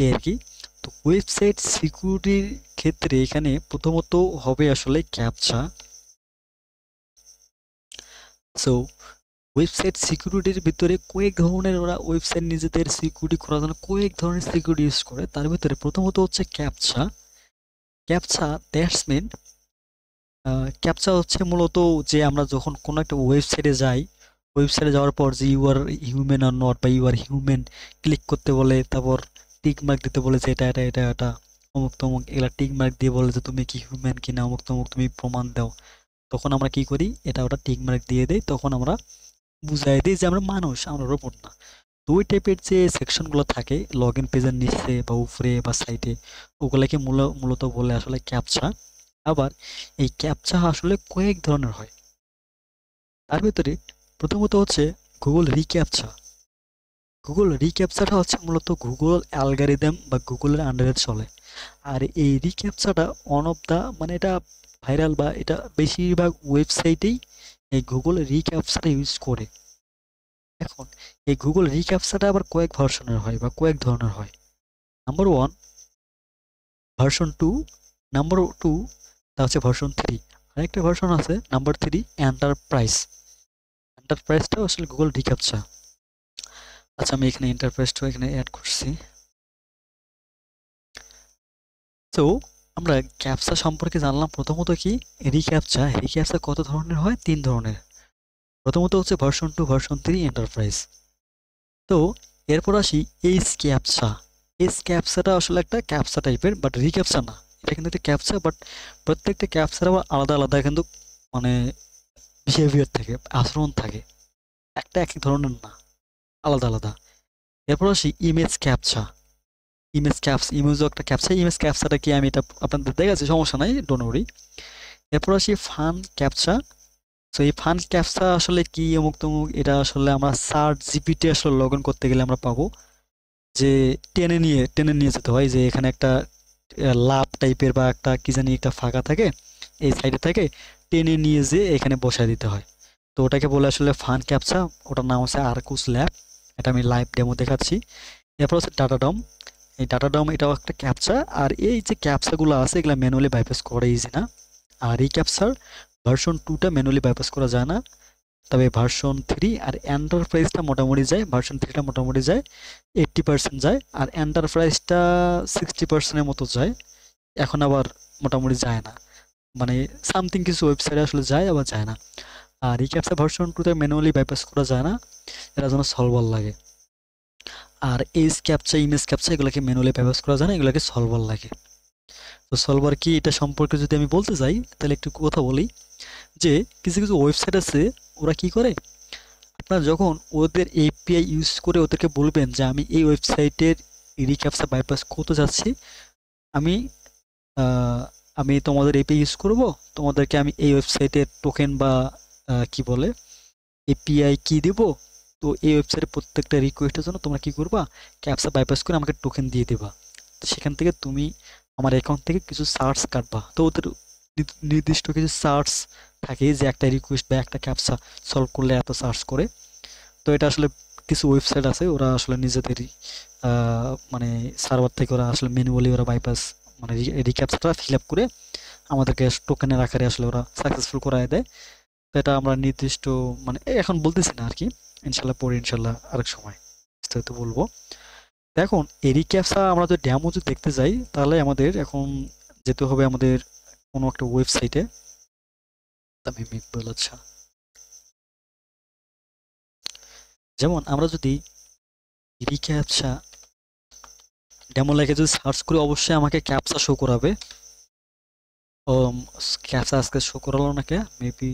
এই আর কি। তো ওয়েবসাইট সিকিউরিটির ক্ষেত্রে এখানে প্রথমত হবে আসলে ক্যাপচা। সো ওয়েবসাইট সিকিউরিটির ভিতরে কয়েক ধরনের, ওরা ওয়েবসাইট নিজেদের সিকিউরিটি করার জন্য কয়েক ধরনের সিকিউরিটি ইউজ করে। তার ভিতরে প্রথমত হচ্ছে captcha. Captcha that's mean, captcha হচ্ছে মূলত যে আমরা যখন কোনো একটা ওয়েবসাইটে যাই, ওয়েবসাইটে যাওয়ার পর যে you are human or not, বা ইউ আর হিউম্যান ক্লিক করতে বলে, তারপর টিক মার্ক দিতে বলে যে এটা এটা এটা এটা অমুক তমুক, এগুলা টিক মার্ক দিয়ে বলে যে তুমি কি হিউম্যান কিনা অমুক তমুক, তুমি প্রমাণ দাও। তখন আমরা কি করি, এটা ওটা টিক মার্ক দিয়ে দেই, তখন আমরা বুঝাই দিই যে আমরা মানুষ, আমরা রোবট না। তো ওই টাইপের যে সেকশনগুলো থাকে লগ ইন পেজের নিচে বা উপরে বা সাইটে, ওগুলাকে মূলত বলে আসলে ক্যাপচা। আবার এই ক্যাপচা আসলে কয়েক ধরনের হয়। তার ভিতরে প্রথমত হচ্ছে গুগল রিক্যাপচা। গুগল রিক্যাপচাটা হচ্ছে মূলত গুগল অ্যালগরিদম বা গুগলের আন্ডারে চলে। আর এই রিক্যাপচাটা অন অফ দা, মানে এটা ভাইরাল বা এটা বেশিরভাগ ওয়েবসাইটেই এই গুগল রিক্যাপচাটা ইউজ করে। এখন এই গুগল রিক্যাপচাটা আবার কয়েক ভার্সনের হয় বা কয়েক ধরনের হয়। Number one version two, number two তা হচ্ছে ভার্সন থ্রি, আরেকটা ভার্সন আছে নাম্বার থ্রি এন্টারপ্রাইজ। এন্টারপ্রাইজটা আসলে গুগল রিক্যাপচা। আচ্ছা আমি এখানে এন্টারপ্রাইজটা এখানে অ্যাড করছি। তো আমরা ক্যাপচা সম্পর্কে জানলাম। প্রথমত কি রিক্যাপচা, রিক্যাপচা কত ধরনের হয়, তিন ধরনের। প্রথমত হচ্ছে version two, version three, enterprise. তো এরপর আসি এইচ ক্যাপচা। এইচ ক্যাপচাটা আসলে একটা ক্যাপচা টাইপের, বাট রিক্যাপচা না। এটা কিন্তু একটা ক্যাপচা, বাট প্রত্যেকটা ক্যাপচার আবার আলাদা আলাদা কিন্তু মানে বিহেভিয়ার থাকে, আচরণ থাকে, একটা এক ধরনের না, আলাদা আলাদা। এরপর আসি ইমেজ ক্যাপচা। ইমেজও একটা ক্যাপচা। ইমেজ ক্যাপচাটা কি আমি এটা আপনাদের দেখাচ্ছি, সমস্যা নাই, ডোন্ট ওয়ারি। এরপর আসি ফান ক্যাপচা। তো এই ফান ক্যাপচা আসলে কি অমুক তমুক, এটা আসলে আমরা সার্চ জিপিটি আসলে লগ ইন করতে গেলে আমরা পাবো যে টেনে নিয়ে যেতে হয়, যে এখানে একটা লাভ টাইপের বা একটা কি জানি একটা ফাঁকা থাকে এই সাইডে থাকে, টেনে নিয়ে যেয়ে এখানে বসায় দিতে হয়। তো ওটাকে বলে আসলে ফান ক্যাপচা। ওটার নাম হচ্ছে আর্কুস ল্যাব। এটা আমি লাইভ ডেমো দেখাচ্ছি। এরপর হচ্ছে ডাটাডম। এই ডাটাডম এটাও একটা ক্যাপচা। আর এই যে ক্যাপচাগুলো আছে এগুলো ম্যানুয়ালি বাইপাস করা ইজি না। আর এই ক্যাপচার ভার্সন টুটা ম্যানুয়ালি বাইপাস করা যায় না, তবে ভার্সন থ্রি আর এন্টারপ্রাইজটা মোটামুটি যায়। ভার্সন থ্রিটা মোটামুটি যায় 80% যায়, আর এন্টারপ্রাইজটা 60%-এর মতো যায়। এখন আবার মোটামুটি যায় না, মানে সামথিং কিছু ওয়েবসাইটে আসলে যায় আবার যায় না। আর এই ক্যাপচা ভার্সন টুতে ম্যানুয়ালি বাইপাস করা যায় না, এটার জন্য সলভার লাগে। আর এইচ ক্যাপচা, ইমেজ ক্যাপচা এগুলোকে ম্যানুয়ালি বাইপাস করা যায় না, এগুলোকে সলভার লাগে। তো সলভার কি এটা সম্পর্কে যদি আমি বলতে চাই তাহলে একটু কথা বলি, যে কিছু কিছু ওয়েবসাইট আছে ওরা কি করে, আপনার যখন ওদের এপিআই ইউজ করে ওদেরকে বলবেন যে আমি এই ওয়েবসাইটের রিক্যাপচা বাইপাস করতে যাচ্ছি, আমি আহ, আমি তোমাদের এপিআই ইউজ করব, তোমাদেরকে আমি এই ওয়েবসাইটের টোকেন বা কি বলে এপিআই কি দেব। তো এই ওয়েবসাইটের প্রত্যেকটা রিকোয়েস্টের জন্য তোমরা কি করবা, ক্যাপচা বাইপাস করে আমাকে টোকেন দিয়ে দেবা। তো সেখান থেকে তুমি আমার অ্যাকাউন্ট থেকে কিছু সার্চ কাটবা। তো ওদের নির্দিষ্ট কিছু সার্চ থাকে, যে একটা রিকোয়েস্ট বা একটা ক্যাপচা সলভ করলে এত সার্চ করে। তো এটা আসলে কিছু ওয়েবসাইট আছে ওরা আসলে নিজেদেরই মানে সার্ভার থেকে ওরা আসলে ম্যানুয়ালি ওরা বাইপাস, মানে রিক্যাপচাটা ফিল আপ করে আমাদেরকে টোকেনের আকারে আসলে ওরা সাকসেসফুল করায় দেয়। তো এটা আমরা নির্দিষ্ট, মানে এখন বলতেছি না আর কি, ইনশাল্লাহ পরে ইনশাল্লাহ আরেক সময় বিস্তারিত বলবো। তো এখন এই রিক্যাপচা আমরা যদি ডেমো যদি দেখতে যাই তাহলে আমাদের এখন যেতে হবে আমাদের কোনো একটা ওয়েবসাইটে। আমি মিকবুল, আচ্ছা যেমন আমরা যদি রিক্যাপচা ডেমো লেখে যদি সার্চ করি অবশ্যই আমাকে ক্যাপচা শো করাবে। ও ক্যাপচা আজকে শো করালো নাকি মেবি,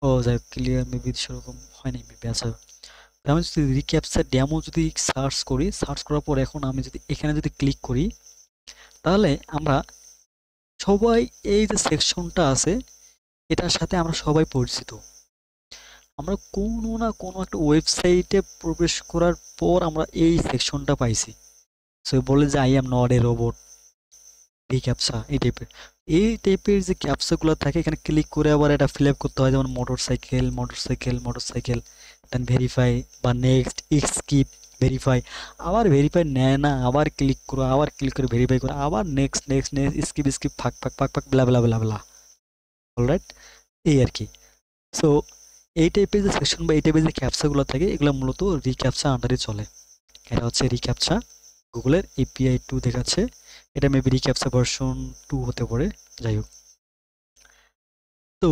ও যাই ক্লিয়ার, মেবি সেরকম হয়নি মেবি। আচ্ছা আমি যদি রিক্যাপচা ডেমো যদি সার্চ করি, সার্চ করার পর এখন আমি যদি এখানে যদি ক্লিক করি তাহলে আমরা সবাই এই যে সেকশনটা আছে এটার সাথে আমরা সবাই পরিচিত। আমরা কোনো না কোনো একটা ওয়েবসাইটে প্রবেশ করার পর আমরা এই সেকশনটা পাইছি। সো বলে যে I am not a robot, recaptcha এই টাইপের। এই টাইপের যে ক্যাপচাগুলো থাকে এখানে ক্লিক করে আবার এটা ফিল আপ করতে হয়, যেমন মোটরসাইকেল দেন ভেরিফাই বা নেক্সট স্কিপ ভেরিফাই, আবার ভেরিফাই নেয় না, আবার ক্লিক করো, আবার ক্লিক করে ভেরিফাই করো, আবার নেক্সট স্কিপ ফাক ব্লা ব্লা ব্লা ব্লা। অলরাইট, এই আর কি। সো এই টাইপের যে সেকশন বা এই টাইপের যে ক্যাপচাগুলো থাকে এগুলো মূলত রিক্যাপচা আন্ডারে চলে। এটা হচ্ছে রিক্যাপচা, গুগলের এপিআই 2 দেখাচ্ছে, এটা মেবি রিক্যাপচা ভার্সন 2 হতে পারে, যাই হোক। তো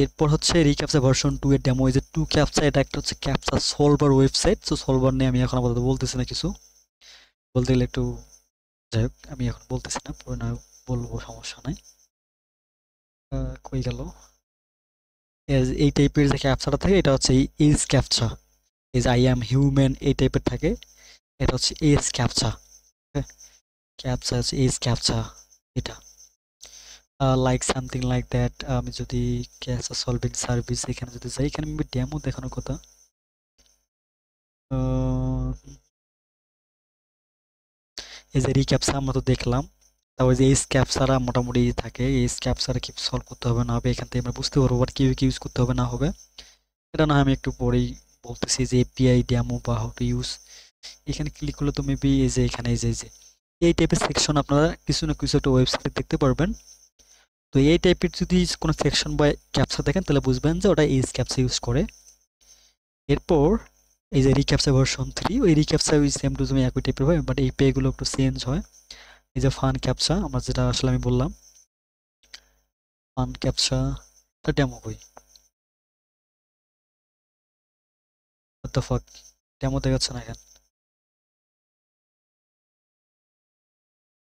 এরপর হচ্ছে রিক্যাপচা ভার্সন 2 এর ডেমো, এই যে 2 ক্যাপচা, এটা একটা হচ্ছে captcha solver website. So solver নিয়ে আমি এখন আপাতত বলতেছি না, কিছু বলতে গেলে একটু, যাই হোক আমি এখন বলতেছি না, পরে না বলবো, সমস্যা নাই। কই গেল? এই টাইপের যে ক্যাপচাটা থাকে এটা হচ্ছে এইজ ক্যাপচা, এই যে আই অ্যাম হিউম্যান এই টাইপের থাকে, এটা হচ্ছে এইজ ক্যাপচা। ক্যাপচা হচ্ছে এইজ ক্যাপচা, এটা লাইক সামথিং লাইক দ্যাট। আমি যদি ক্যাপচা সলভিং সার্ভিস এখানে যদি যাই, এখানে আমি ডেমো দেখানোর কথা। এই যে রিক্যাপচা আমরা তো দেখলাম, তারপর যে এইজ ক্যাপচারা মোটামুটি থাকে, এইজ ক্যাপচারা কি সলভ করতে হবে না হবে এখান থেকে আমরা বুঝতে পারবো, বাট কিভাবে ইউজ করতে হবে না হবে এটা না হয় আমি একটু পরেই বলতেছি। যে এপিআই ডেমো বা হাউ টু ইউজ, এখানে ক্লিক করলে তো মেবি এই যে এখানে এই যে এই টাইপের সেকশন আপনারা কিছু না কিছু একটা ওয়েবসাইটে দেখতে পারবেন। তো এই টাইপের যদি কোনো সেকশন বা ক্যাপচা দেখেন তাহলে বুঝবেন যে ওটা এইজ ক্যাপচা ইউজ করে। এরপর এই যে রিক্যাপচা ভার্সন 3, ওই রিক্যাপচা ওই সেম টু সেম একই টাইপের হয়, বাট এই পেগুলো একটু চেঞ্জ হয়। এই যে ফান ক্যাপচা, আমরা যেটা আসলে আমি বললাম ফান ক্যাপচা, এটা ডেমো কই, হোয়াট দ্য ফাক, ডেমো দেখাচ্ছে না এখানে।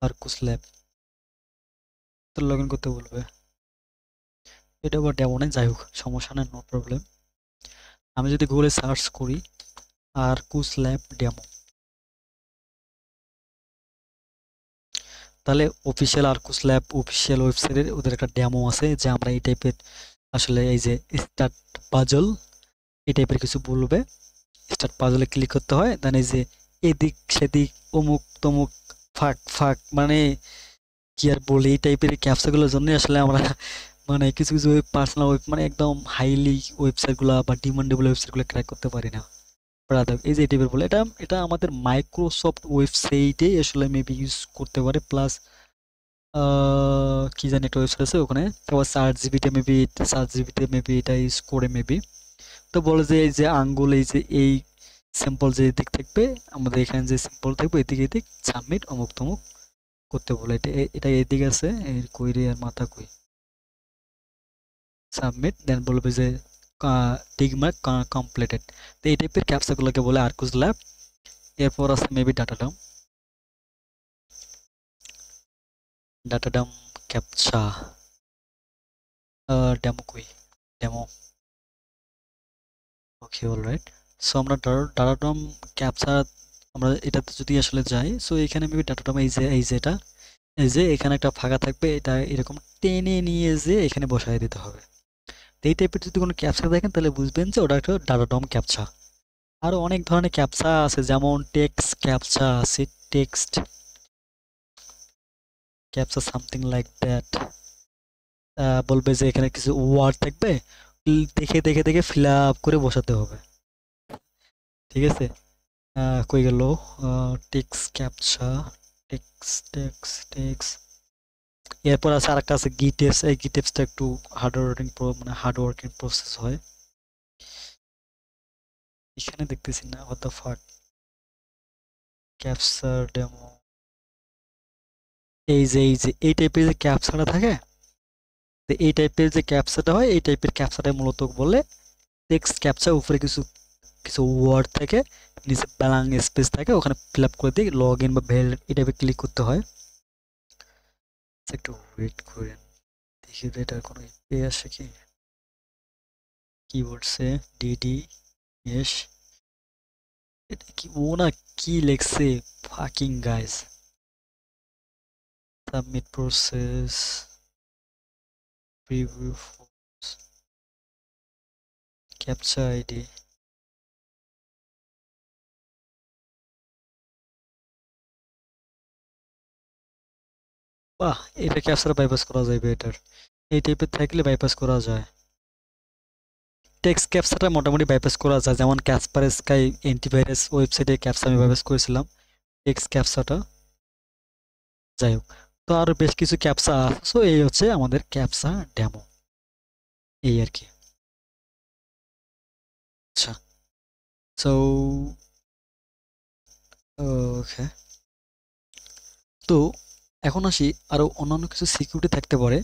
আর কুসল্যাব তো লগ ইন করতে বলবে, এটা আবার ডেমো নেই, যাই হোক সমস্যা নেই, নো প্রবলেম। আমি যদি গুগলে সার্চ করি আর কুসল্যাব ডেমো, তাহলে অফিসিয়াল আরকুস ল্যাব অফিসিয়াল ওয়েবসাইটের ওদের একটা ডেমো আছে, যে আমরা এই টাইপের আসলে এই যে স্টার্ট পাজল এই টাইপের কিছু বলবে, স্টার্ট পাজলে ক্লিক করতে হয়, দেন এই যে এদিক সেদিক অমুক তমুক ফাঁক ফাঁক, মানে কি আর বলি, এই টাইপের ক্যাপচাগুলোর জন্য আসলে আমরা মানে কিছু কিছু পার্সোনাল ওয়েব মানে একদম হাইলি ওয়েবসাইটগুলো বা ডিমান্ডেবল ওয়েবসাইটগুলো ক্র্যাক করতে পারি না। ব্রাদার এই যে এই টাইপের বলে, এটা এটা আমাদের মাইক্রোসফট ওয়েবসাইটে আসলে মেবি ইউজ করতে পারে, প্লাস কি জানি একটা ওয়েবসাইট আছে ওখানে, তারপর সার্চ জিবিতে মেবি এটা ইউজ করে মেবি। তো বলে যে এই যে আঙ্গুল, এই যে এই সিম্পল যে দিক থাকবে, আমাদের এখানে যে সিম্পল থাকবে এদিকে এদিক সাবমিট অমুক তমুক করতে বলে, এটা এটা এদিকে আছে, এর কই রে আর মাথা কই, সাবমিট দেন বলবে যে টিক মার্ক কমপ্লিটেড। তো এই টাইপের ক্যাপচাগুলোকে বলে আর্কুস ল্যাব। এরপর আছে মেবি ডাটাডাম ক্যাপচা, ডেমো কই, ডেমো, ওকে অলরাইট। সো আমরা ডাটাডম ক্যাপচা, আমরা এটাতে যদি আসলে যাই, সো এখানে মেবি ডাটাডম এই যে এটা, এই যে এখানে একটা ফাঁকা থাকবে, এটা এরকম টেনে নিয়ে যে এখানে বসায় দিতে হবে। তো এই টাইপের যদি কোনো ক্যাপচা দেখেন তাহলে বুঝবেন যে ওটা একটা ডাটাডম ক্যাপচা। আরো অনেক ধরনের ক্যাপচা আছে, যেমন টেক্সট ক্যাপচা আছে, text captcha something like that. বলবে যে এখানে কিছু ওয়ার্ড থাকবে, দেখে দেখে দেখে ফিল আপ করে বসাতে হবে, ঠিক আছে। কই গেল, টেক্সট ক্যাপচা, টেক্স। এরপর আছে আরেকটা আছে গিটেপস, এই গিটেপসটা একটু হার্ড ওয়ার্কিং প্রসেস হয়, এখানে দেখতেছি না, what the fuck, capture demo, এই যে এই টাইপের যে ক্যাপচাটা থাকে, তো এই টাইপের যে ক্যাপচাটা হয়, এই টাইপের ক্যাপচাটা মূলত বলে টেক্সট ক্যাপচা। উপরে কিছু কিছু ওয়ার্ড থাকে, নিচে ব্ল্যাঙ্ক স্পেস থাকে, ওখানে ফিল আপ করে দিয়ে লগ ইন বা ভ্যালিড এই টাইপে ক্লিক করতে হয়। একটু ওয়েট করেন, দেখি এটার কোনো পে আসে কি, কি বলছে ডিডি, ইয়েস, এটা কি ও না, কি লেখছে, fucking guys, submit process, preview, captcha ID, বাহ, এটা ক্যাপচার বাইপাস করা যায় এটার। এই টাইপের থাকলে বাইপাস করা যায়। টেক্সট ক্যাপচারটা মোটামুটি বাইপাস করা যায়, যেমন ক্যাসপার স্কাই অ্যান্টিভাইরাস ওয়েবসাইটে ক্যাপচা আমি বাইপাস করেছিলাম টেক্সট ক্যাপচাটা। যাই হোক, তো আরো বেশ কিছু ক্যাপচা আছে। সো এই হচ্ছে আমাদের ক্যাপচা ডেমো, এই আর কি। আচ্ছা, সো ওকে, তো এখন আসি আরো অন্যান্য কিছু সিকিউরিটি থাকতে পারে,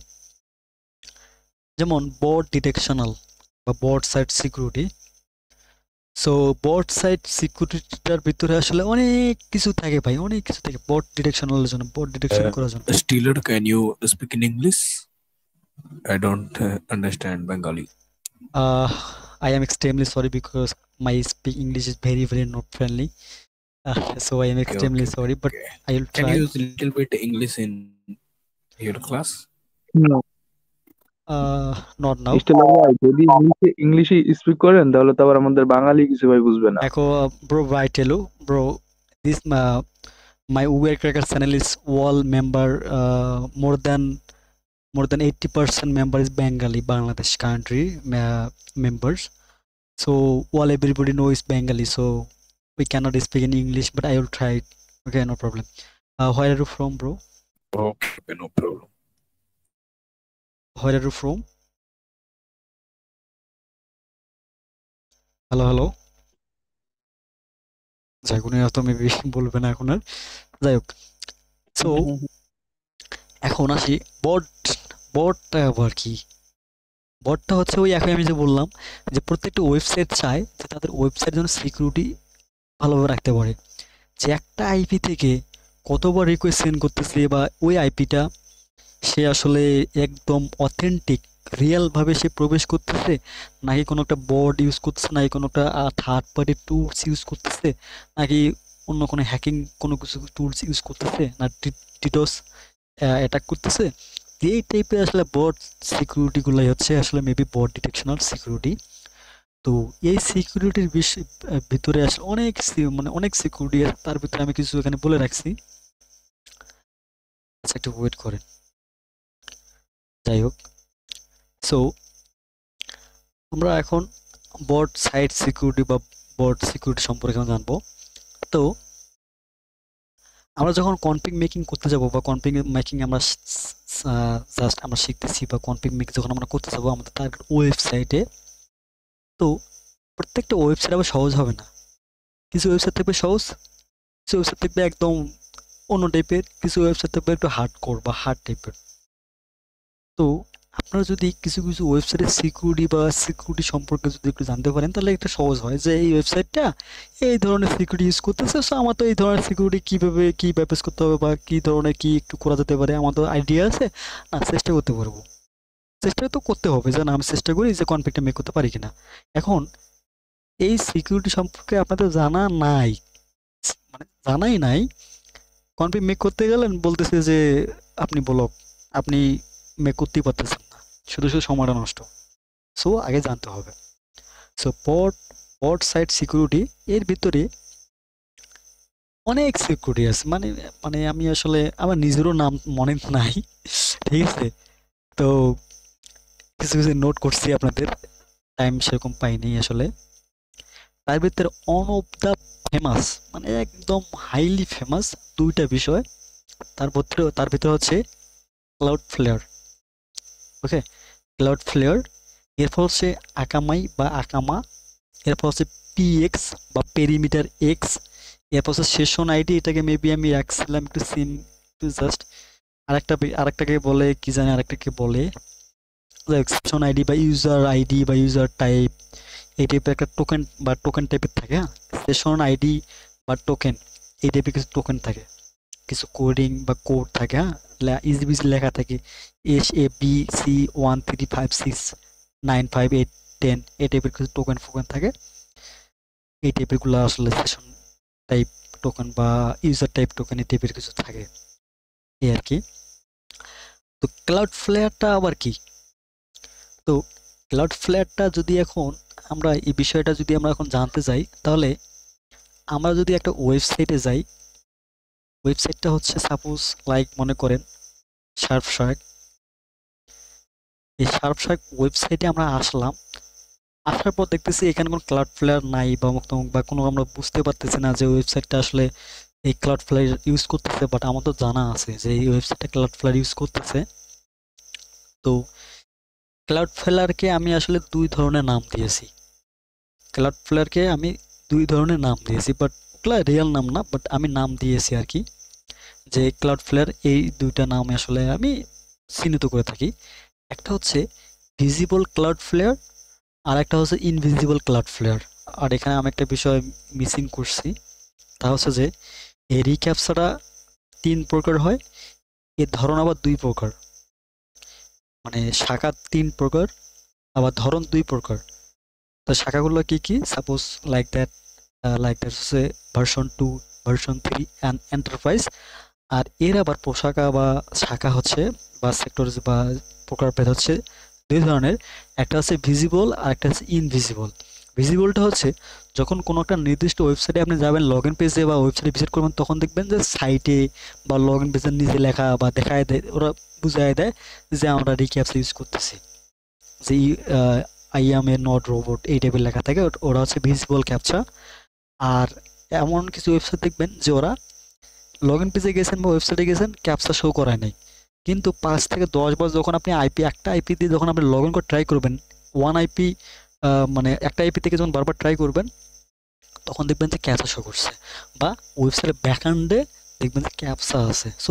যেমন বট ডিটেকশনাল বা বট সাইট সিকিউরিটি। সো বট সাইট সিকিউরিটিটার ভিতরে আসলে অনেক কিছু থাকে ভাই, অনেক কিছু থাকে বট ডিটেকশনালের জন্য, বট ডিটেকশন করার জন্য। Steeler, can you speak in English? I don't understand Bengali. uh, I am extremely sorry because my speak English is very very not friendly. So I am Okay, okay, extremely okay, sorry, but okay. I will Can you try. use a little bit English in your class? No, Not now. Stella ভাই যদি ইংলিশে speak করেন তাহলে তো আবার আমাদের বাঙালি কিছু ভাই বুঝবে না। Echo, bro, I tell you, bro, this my Uber Cracker channel is all member, more than 80% member is Bengali, Bangladesh country members. So all everybody knows Bengali, so we cannot speak in English, but I will try it. Okay, no problem. Where are you from, bro? Okay, no problem. Where are you from? Hello hello, যাই কোনো হয়তো maybe বলবে না এখন আর। যাই হোক, so এখন আসি বট। বটটা আবার কি? বটটা হচ্ছে ওই এখন আমি যে বললাম যে প্রত্যেকটা ওয়েবসাইট চায় যে তাদের ওয়েবসাইট যেন সিকিউরিটি ভালোভাবে রাখতে পারে, যে একটা আইপি থেকে কতবার রিকোয়েস্ট সেন্ড করতেছে, বা ওই আইপিটা সে আসলে একদম অথেন্টিক রিয়েলভাবে সে প্রবেশ করতেছে, নাকি কোনো একটা বট ইউজ করতেছে, নাকি কোনো একটা থার্ড পার্টি টুলস ইউজ করতেছে, নাকি অন্য কোনো হ্যাকিং কোনো কিছু টুলস ইউজ করতেছে, না ডিডোস অ্যাটাক করতেছে। এই টাইপের আসলে বট সিকিউরিটিগুলোই হচ্ছে আসলে মেবি বট ডিটেকশনাল সিকিউরিটি। তো এই সিকিউরিটির ভিতরে আসলে অনেক মানে অনেক সিকিউরিটি আছে, তার ভিতরে আমি কিছু এখানে বলে রাখছি। আচ্ছা, একটু ওয়েট করেন। যাই হোক, সো আমরা এখন বট সাইট সিকিউরিটি বা বট সিকিউরিটি সম্পর্কে আমরা জানবো। তো আমরা যখন কনফিগ মেকিং করতে যাব বা কনফিগ মেকিং আমরা জাস্ট আমরা শিখতেছি, বা কনফিগ মেক যখন আমরা করতে যাবো আমাদের টার্গেট ওয়েবসাইটে, তো প্রত্যেকটা ওয়েবসাইট আবার সহজ হবে না। কিছু ওয়েবসাইট থাকবে সহজ, কিছু ওয়েবসাইট থাকবে একদম অন্য টাইপের, কিছু ওয়েবসাইট থাকবে একটু হার্ড কোর বা হার্ড টাইপের। তো আপনারা যদি কিছু কিছু ওয়েবসাইটের সিকিউরিটি বা সিকিউরিটি সম্পর্কে যদি একটু জানতে পারেন, তাহলে একটা সহজ হয় যে এই ওয়েবসাইটটা এই ধরনের সিকিউরিটি ইউজ করতেছে, সো আমার তো এই ধরনের সিকিউরিটি কীভাবে কী বাইপাস করতে হবে বা কী ধরনের কী একটু করা যেতে পারে, আমার তো আইডিয়া আছে, না চেষ্টা করতে পারবো। চেষ্টা তো করতে হবে যে না আমি চেষ্টা করি যে কনফিগটা মেক করতে পারি কিনা। এখন এই সিকিউরিটি সম্পর্কে আপনাদের জানা নাই, মানে জানাই নাই, কনফিগ মেক করতে গেলেন বলতেছে যে আপনি ব্লক, আপনি মেক করতেই পারতেছেন না, শুধু শুধু সময়টা নষ্ট। সো আগে জানতে হবে। সো বট সাইট সিকিউরিটি এর ভিতরে অনেক সিকিউরিটি আছে, মানে মানে আমি আসলে আমার নিজেরও নাম মনে নাই, ঠিক আছে। তো কিছু কিছু নোট করছি, আপনাদের টাইম সেরকম পাইনি আসলে। তার ভিতরে অন অফ দ্য ফেমাস, মানে একদম হাইলি ফেমাস দুইটা বিষয়, তার ভিতরে হচ্ছে ক্লাউড ফ্লেয়ার। ওকে, ক্লাউড ফ্লেয়ার, এরপর হচ্ছে আকামাই বা আকামা, এরপর হচ্ছে পিএক্স বা পেরিমিটার এক্স, এরপর হচ্ছে সেশন আইডি, এটাকে মেবি আমি রাখছিলাম একটু সিম একটু জাস্ট, আরেকটাকে বলে কি জানি, আরেকটাকে বলে সেশন আইডি বা ইউজার টাইপ, এই টাইপের একটা টোকেন বা টোকেন টাইপের থাকে। হ্যাঁ, সেশন আইডি বা টোকেন, এই টাইপের কিছু টোকেন থাকে, কিছু কোডিং বা কোড থাকে। হ্যাঁ, ইজি বিজি লেখা থাকে, SABC13356958810, এই টাইপের কিছু টোকেন ফোকেন থাকে। এই টাইপের গুলো আসলে সেশন টাইপ টোকেন বা ইউজার টাইপ টোকেন, এই টাইপের কিছু থাকে, এই আর কি। তো ক্লাউড ফ্লেয়ারটা আবার কি? তো ক্লাউড ফ্লেয়ারটা যদি এখন আমরা এই বিষয়টা যদি আমরা এখন জানতে চাই, তাহলে আমরা যদি একটা ওয়েবসাইটে যাই, ওয়েবসাইটটা হচ্ছে সাপোজ লাইক মনে করেন শার্ক। এই শার্ক ওয়েবসাইটে আমরা আসলাম, আসার পর দেখতেছি এখানে কোনো ক্লাউডফ্লেয়ার নাই বা মুক্তমুখ বা কোনো, আমরা বুঝতে পারতেছি না যে ওয়েবসাইটটা আসলে এই ক্লাউডফ্লেয়ার ইউজ করতেছে। বাট আমার তো জানা আছে যে এই ওয়েবসাইটটা ক্লাউডফ্লেয়ার ইউজ করতেছে। তো ক্লাউডফ্লেয়ারকে আমি আসলে দুই ধরনের নাম দিয়েছি। ক্লাউডফ্লেয়ারকে আমি দুই ধরনের নাম দিয়েছি, বাট ওগুলা রিয়েল নাম না, বাট আমি নাম দিয়েছি আর কি, যে ক্লাউডফ্লেয়ার এই দুইটা নাম আসলে আমি চিহ্নিত করে থাকি। একটা হচ্ছে ভিজিবল ক্লাউডফ্লেয়ার, আর একটা হচ্ছে ইনভিজিবল ক্লাউডফ্লেয়ার। আর এখানে আমি একটা বিষয় মিসিং করছি, তা হচ্ছে যে এই রিক্যাপচাটা 3 প্রকার হয়, এর ধরন আবার 2 প্রকার। মানে শাখা 3 প্রকার, আবার ধরন 2 প্রকার। তো শাখাগুলো কি কি? সাপোজ লাইক দ্যাট হচ্ছে ভার্সন 2, ভার্সন 3 অ্যান্ড এন্টারপ্রাইজ। আর এর আবার প্রশাখা বা শাখা হচ্ছে বা সেক্টর বা প্রকারভেদ হচ্ছে 2 ধরনের। একটা হচ্ছে ভিজিবল আর একটা হচ্ছে ইনভিজিবল। ভিজিবলটা হচ্ছে যখন কোনো একটা নির্দিষ্ট ওয়েবসাইটে আপনি যাবেন, লগ ইন পেজে বা ওয়েবসাইটে ভিজিট করবেন, তখন দেখবেন যে সাইটে বা লগ ইন পেজের নিচে লেখা বা দেখায় দেয়, ওরা বুঝায় দেয় যে আমরা রিক্যাপস ইউজ করতেছি, যে I M A not robot, এই টাইপের লেখা থাকে, ওরা হচ্ছে ভিজিবল ক্যাপচা। আর এমন কিছু ওয়েবসাইট দেখবেন যে ওরা লগ ইন পেজে গেছেন বা ওয়েবসাইটে গেছেন, ক্যাপচা শো করায় নাই, কিন্তু 5 থেকে 10 বার যখন আপনি একটা আইপি দিয়ে যখন আপনি লগ ইন করে ট্রাই করবেন, ওয়ান আইপি মানে একটা আইপি থেকে যখন বারবার ট্রাই করবেন, তখন দেখবেন যে ক্যাপচা শো করছে, বা ওয়েবসাইটের ব্যাকএন্ডে দেখবেন যে ক্যাপচা আছে। সো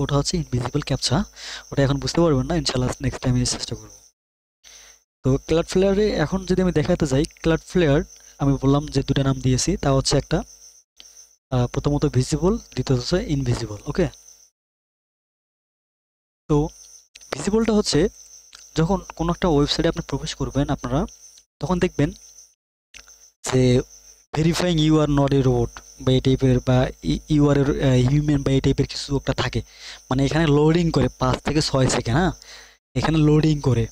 ওটা হচ্ছে ইনভিজিবল ক্যাপচা। ওটা এখন বুঝতে পারবেন না, ইনশাল্লাহ নেক্সট টাইম চেষ্টা করবো। তো ক্লাউডফ্লেয়ারে এখন যদি আমি দেখাতে যাই, ক্লাউডফ্লেয়ার আমি বললাম যে দুটো নাম দিয়েছি, তা হচ্ছে একটা প্রথমত ভিজিবল, দ্বিতীয়ত হচ্ছে ইনভিজিবল। ওকে, তো ভিজিবলটা হচ্ছে যখন কোনো একটা ওয়েবসাইটে আপনি প্রবেশ করবেন আপনারা, তখন দেখবেন যে verifying you are not a robot বা এই টাইপের, বা ইউ আর হিউম্যান বা এই টাইপের কিছু একটা থাকে। মানে এখানে লোডিং করে 5 থেকে 6 সেকেন্ড, হ্যাঁ, এখানে লোডিং করে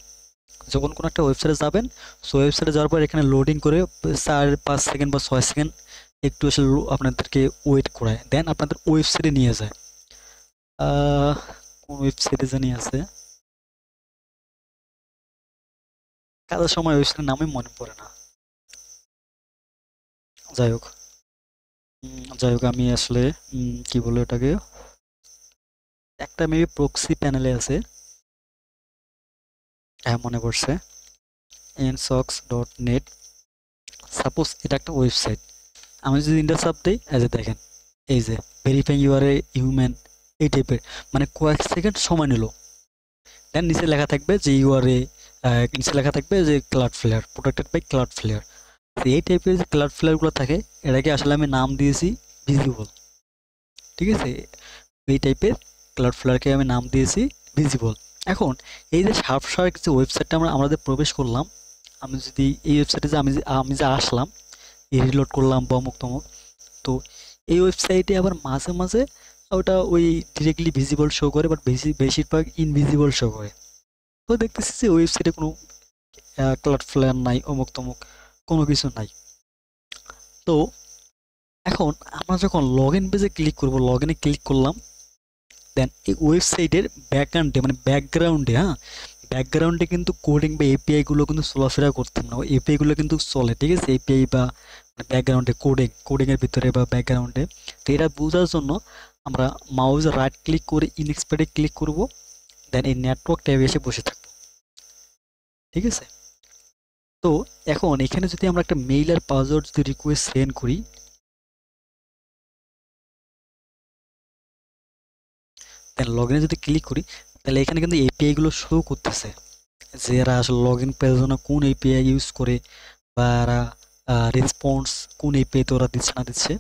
যখন কোনো একটা ওয়েবসাইটে যাবেন, সো ওয়েবসাইটে যাওয়ার পর এখানে লোডিং করে 4-5 সেকেন্ড বা 6 সেকেন্ড একটু আসলে আপনাদেরকে ওয়েট করায়, দেন আপনাদের ওয়েবসাইটে নিয়ে যায়। কোন ওয়েবসাইটে জানি আছে, কাজের সময় ওয়েবসাইটের নামই মনে পড়ে না। যাই হোক, আমি আসলে কি বলে ওটাকে, একটা মেবি প্রক্সি প্যানেলে আছে, হ্যাঁ মনে পড়ছে, nsox.net। সাপোজ এটা একটা ওয়েবসাইট, আমি যদি ইন্টারসাপ দিই, এই যে দেখেন, এই যে verifying you are a human, এই টাইপের, মানে কয়েক সেকেন্ড সময় নিল। দেন নিচে লেখা থাকবে যে ইউ আর এ, নিচে লেখা থাকবে যে ক্লাউডফ্লেয়ার, প্রোটেক্টেড বাই ক্লাউডফ্লেয়ার। এই টাইপের যে ক্লাউডফ্লেয়ারগুলো থাকে, এটাকে আসলে আমি নাম দিয়েছি ভিজিবল। ঠিক আছে, এই টাইপের ক্লাউডফ্লেয়ারকে আমি নাম দিয়েছি ভিজিবল। এখন এই যে শার্ক যে ওয়েবসাইটটা আমাদের প্রবেশ করলাম, আমি যদি এই ওয়েবসাইটে যে আমি যে আসলাম, এই রিলোড করলাম বা মুক্তমুখ, তো এই ওয়েবসাইটে আবার মাঝে মাঝে ওটা ওই ডিরেক্টলি ভিজিবল শো করে, বাট বেশিরভাগ ইনভিজিবল শো করে। তো দেখতেছি যে ওয়েবসাইটে কোনো ক্লাউডফ্লেয়ার নাই, অমুক তমুক কোনো কিছু নাই। তো এখন আমরা যখন লগ ইন পেজে ক্লিক করবো, লগ ইনে ক্লিক করলাম, দেন এই ওয়েবসাইটের ব্যাকএন্ডে মানে ব্যাকগ্রাউন্ডে, হ্যাঁ, ব্যাকগ্রাউন্ডে কিন্তু কোডিং বা এপিআই গুলো কিন্তু চলাফেরা করতাম না, এপিআই গুলো কিন্তু চলে, ঠিক আছে, এপিআই বা ব্যাকগ্রাউন্ডে কোডিং এর ভিতরে বা ব্যাকগ্রাউন্ডে। তো এটা বোঝার জন্য আমরা মাউস রাইট ক্লিক করে ইনএক্সপার্টে ক্লিক করব, দেন এই নেটওয়ার্ক ট্যাবে এসে বসে থাকবো। ঠিক আছে, তো এখন এখানে যদি আমরা একটা মেইল আর পাসওয়ার্ড যদি রিকোয়েস্ট সেন্ড করি, দেন লগ ইনে যদি ক্লিক করি, তাহলে এখানে কিন্তু এপিআই গুলো শো করতেছে, যে এরা আসলে লগ ইন পেজের জন্য কোন এপিআই ইউজ করে, বা এরা রেসপন্স কোন এপিআই তো ওরা দিচ্ছে না দিচ্ছে,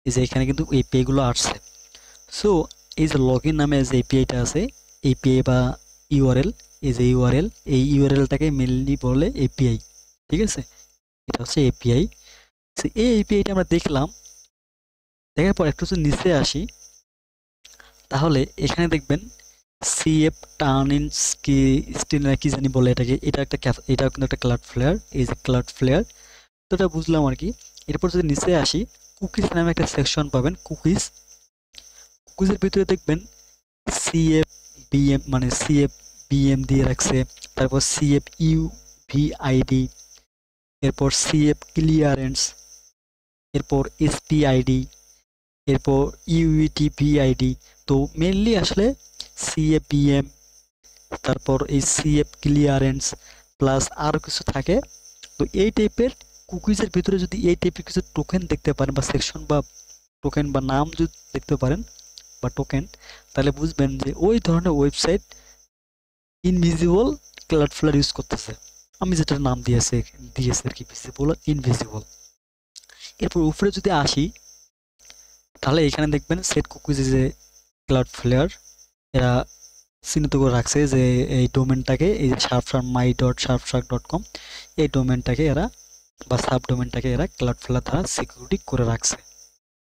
এই যে এখানে কিন্তু এপিআই গুলো আসছে। সো এই যে লগ ইন নামে যে এপিআইটা আছে, এপিআই বা ইউআরএল, এই যে ইউআরএল, এই ইউআরএলটাকে মেনলি বলে এপিআই। ঠিক আছে, এটা হচ্ছে এপিআই। এই এপিআইটা আমরা দেখলাম, দেখার পর একটু যদি নিচে আসি, তাহলে এখানে দেখবেন সিএফ টার্ন ইন কি স্টিল না কি জানি বলে এটাকে, এটা কিন্তু একটা ক্লাউডফ্লেয়ার, এই যে ক্লাউডফ্লেয়ার। তো এটা বুঝলাম আর কি। এরপর যদি নিচে আসি, কুকিজ নামে একটা সেকশন পাবেন, কুকিজের ভিতরে দেখবেন সিএফ বিএম মানে সিএফ বিএম দিয়ে রাখছে, তারপর সিএফ ইউ ভিআইডি, এরপর সিএফ ক্লিয়ারেন্স, এরপর এসপিআইডি, এরপর ইউইটি ভিআইডি। তো মেনলি আসলে সিএফ বিএম, তারপর এই সিএফ ক্লিয়ারেন্স প্লাস আরও কিছু থাকে। তো এই টাইপের কুকিজের ভিতরে যদি এই টাইপের কিছু টোকেন দেখতে পারেন বা সেকশন বা টোকেন বা নাম যদি দেখতে পারেন বা টোকেন, তাহলে বুঝবেন যে ওই ধরনের ওয়েবসাইট ইনভিজিবল ক্লাউডফ্লাওয়ার ইউজ করতেছে। আমি যেটার নাম দিয়েছি আর কি, ভিজিবল আর ইনভিজিবল। এরপর উপরে যদি আসি, তাহলে এখানে দেখবেন সেট কুকিজ যে ক্লাউডফ্লাওয়ার এরা চিহ্নিত করে রাখছে যে এই ডোমেনটাকে, এই যে sharpshark.my.sharpshark.com, এই ডোমেনটাকে এরা বা সাব ডোমেনটাকে এরা ক্লাউডফ্লাওয়ার দ্বারা সিকিউরিটি করে রাখছে।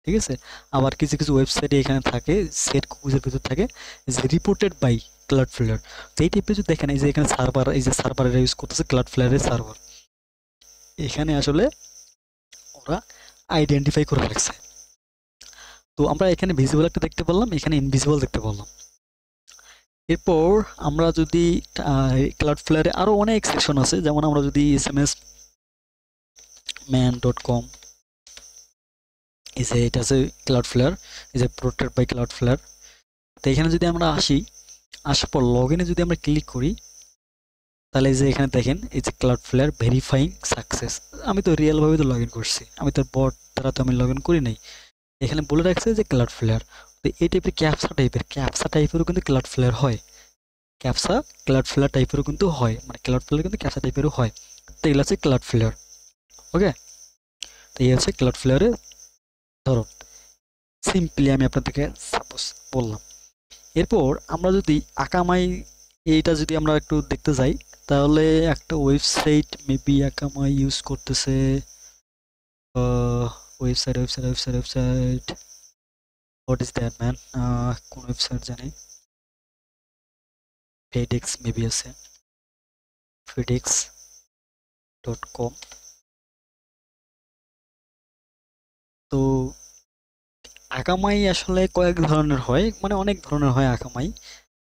ঠিক আছে। আবার কিছু কিছু ওয়েবসাইটে এখানে থাকে সেট কুকিজের ভিতর থাকে যে রিপোর্টেড বাই ক্লাউডফ্লাওয়ার। তো এই টাইপের যদি দেখেন, এই যে এখানে সার্ভার, এই যে সার্ভার ইউজ করতেছে ক্লাউডফ্লাওয়ারের সার্ভার, এখানে আসলে ওরা আইডেন্টিফাই করে রাখছে। তো আমরা এখানে ভিজিবল একটা দেখতে পারলাম, এখানে ইনভিজিবল দেখতে পারলাম। এরপর আমরা যদি ক্লাউডফ্লাওয়ারে আরও অনেক সেকশন আছে, যেমন আমরা যদি smsman.com, এই যে এটা আছে ক্লাউডফ্লাওয়ার, এই যে প্রোটেক্টেড বাই ক্লাউডফ্লাওয়ার। তো এখানে যদি আমরা আসি, আসার পর লগ ইনে যদি আমরা ক্লিক করি, তাহলে এই যে এখানে দেখেন এই যে ক্লাউডফ্লাওয়ার ভেরিফাইং সাকসেস। আমি তো রিয়েলভাবে তো লগ ইন করছি, আমি তো বট দ্বারা তো আমি লগ ইন করি নাই। এখানে বলে রাখছে যে ক্লাউডফ্লাওয়ার। তো এই টাইপের ক্যাপসা টাইপেরও কিন্তু ক্লাউডফ্লাওয়ার হয়, ক্লাউডফ্লাওয়ার টাইপেরও কিন্তু হয়, মানে ক্লাউডফ্লাওয়ার কিন্তু ক্যাপসা টাইপেরও হয়। তো এগুলো হচ্ছে ক্লাউডফ্লাওয়ার। ওকে, তো এই হচ্ছে ক্লাউডফ্লাওয়ারের ধরন। সিম্পলি আমি আপনাদেরকে সাপোজ বললাম। এরপর আমরা যদি আকামাই এইটা যদি আমরা একটু দেখতে যাই, তাহলে একটা ওয়েবসাইট মেবি আকামাই ইউজ করতেছে। Website what is that man, কোন ওয়েবসাইট জানি, ফেডেক্স মেবি আছে, fedex.com। তো আকামাই আসলে কয়েক ধরনের হয়, মানে অনেক ধরনের হয় আকামাই।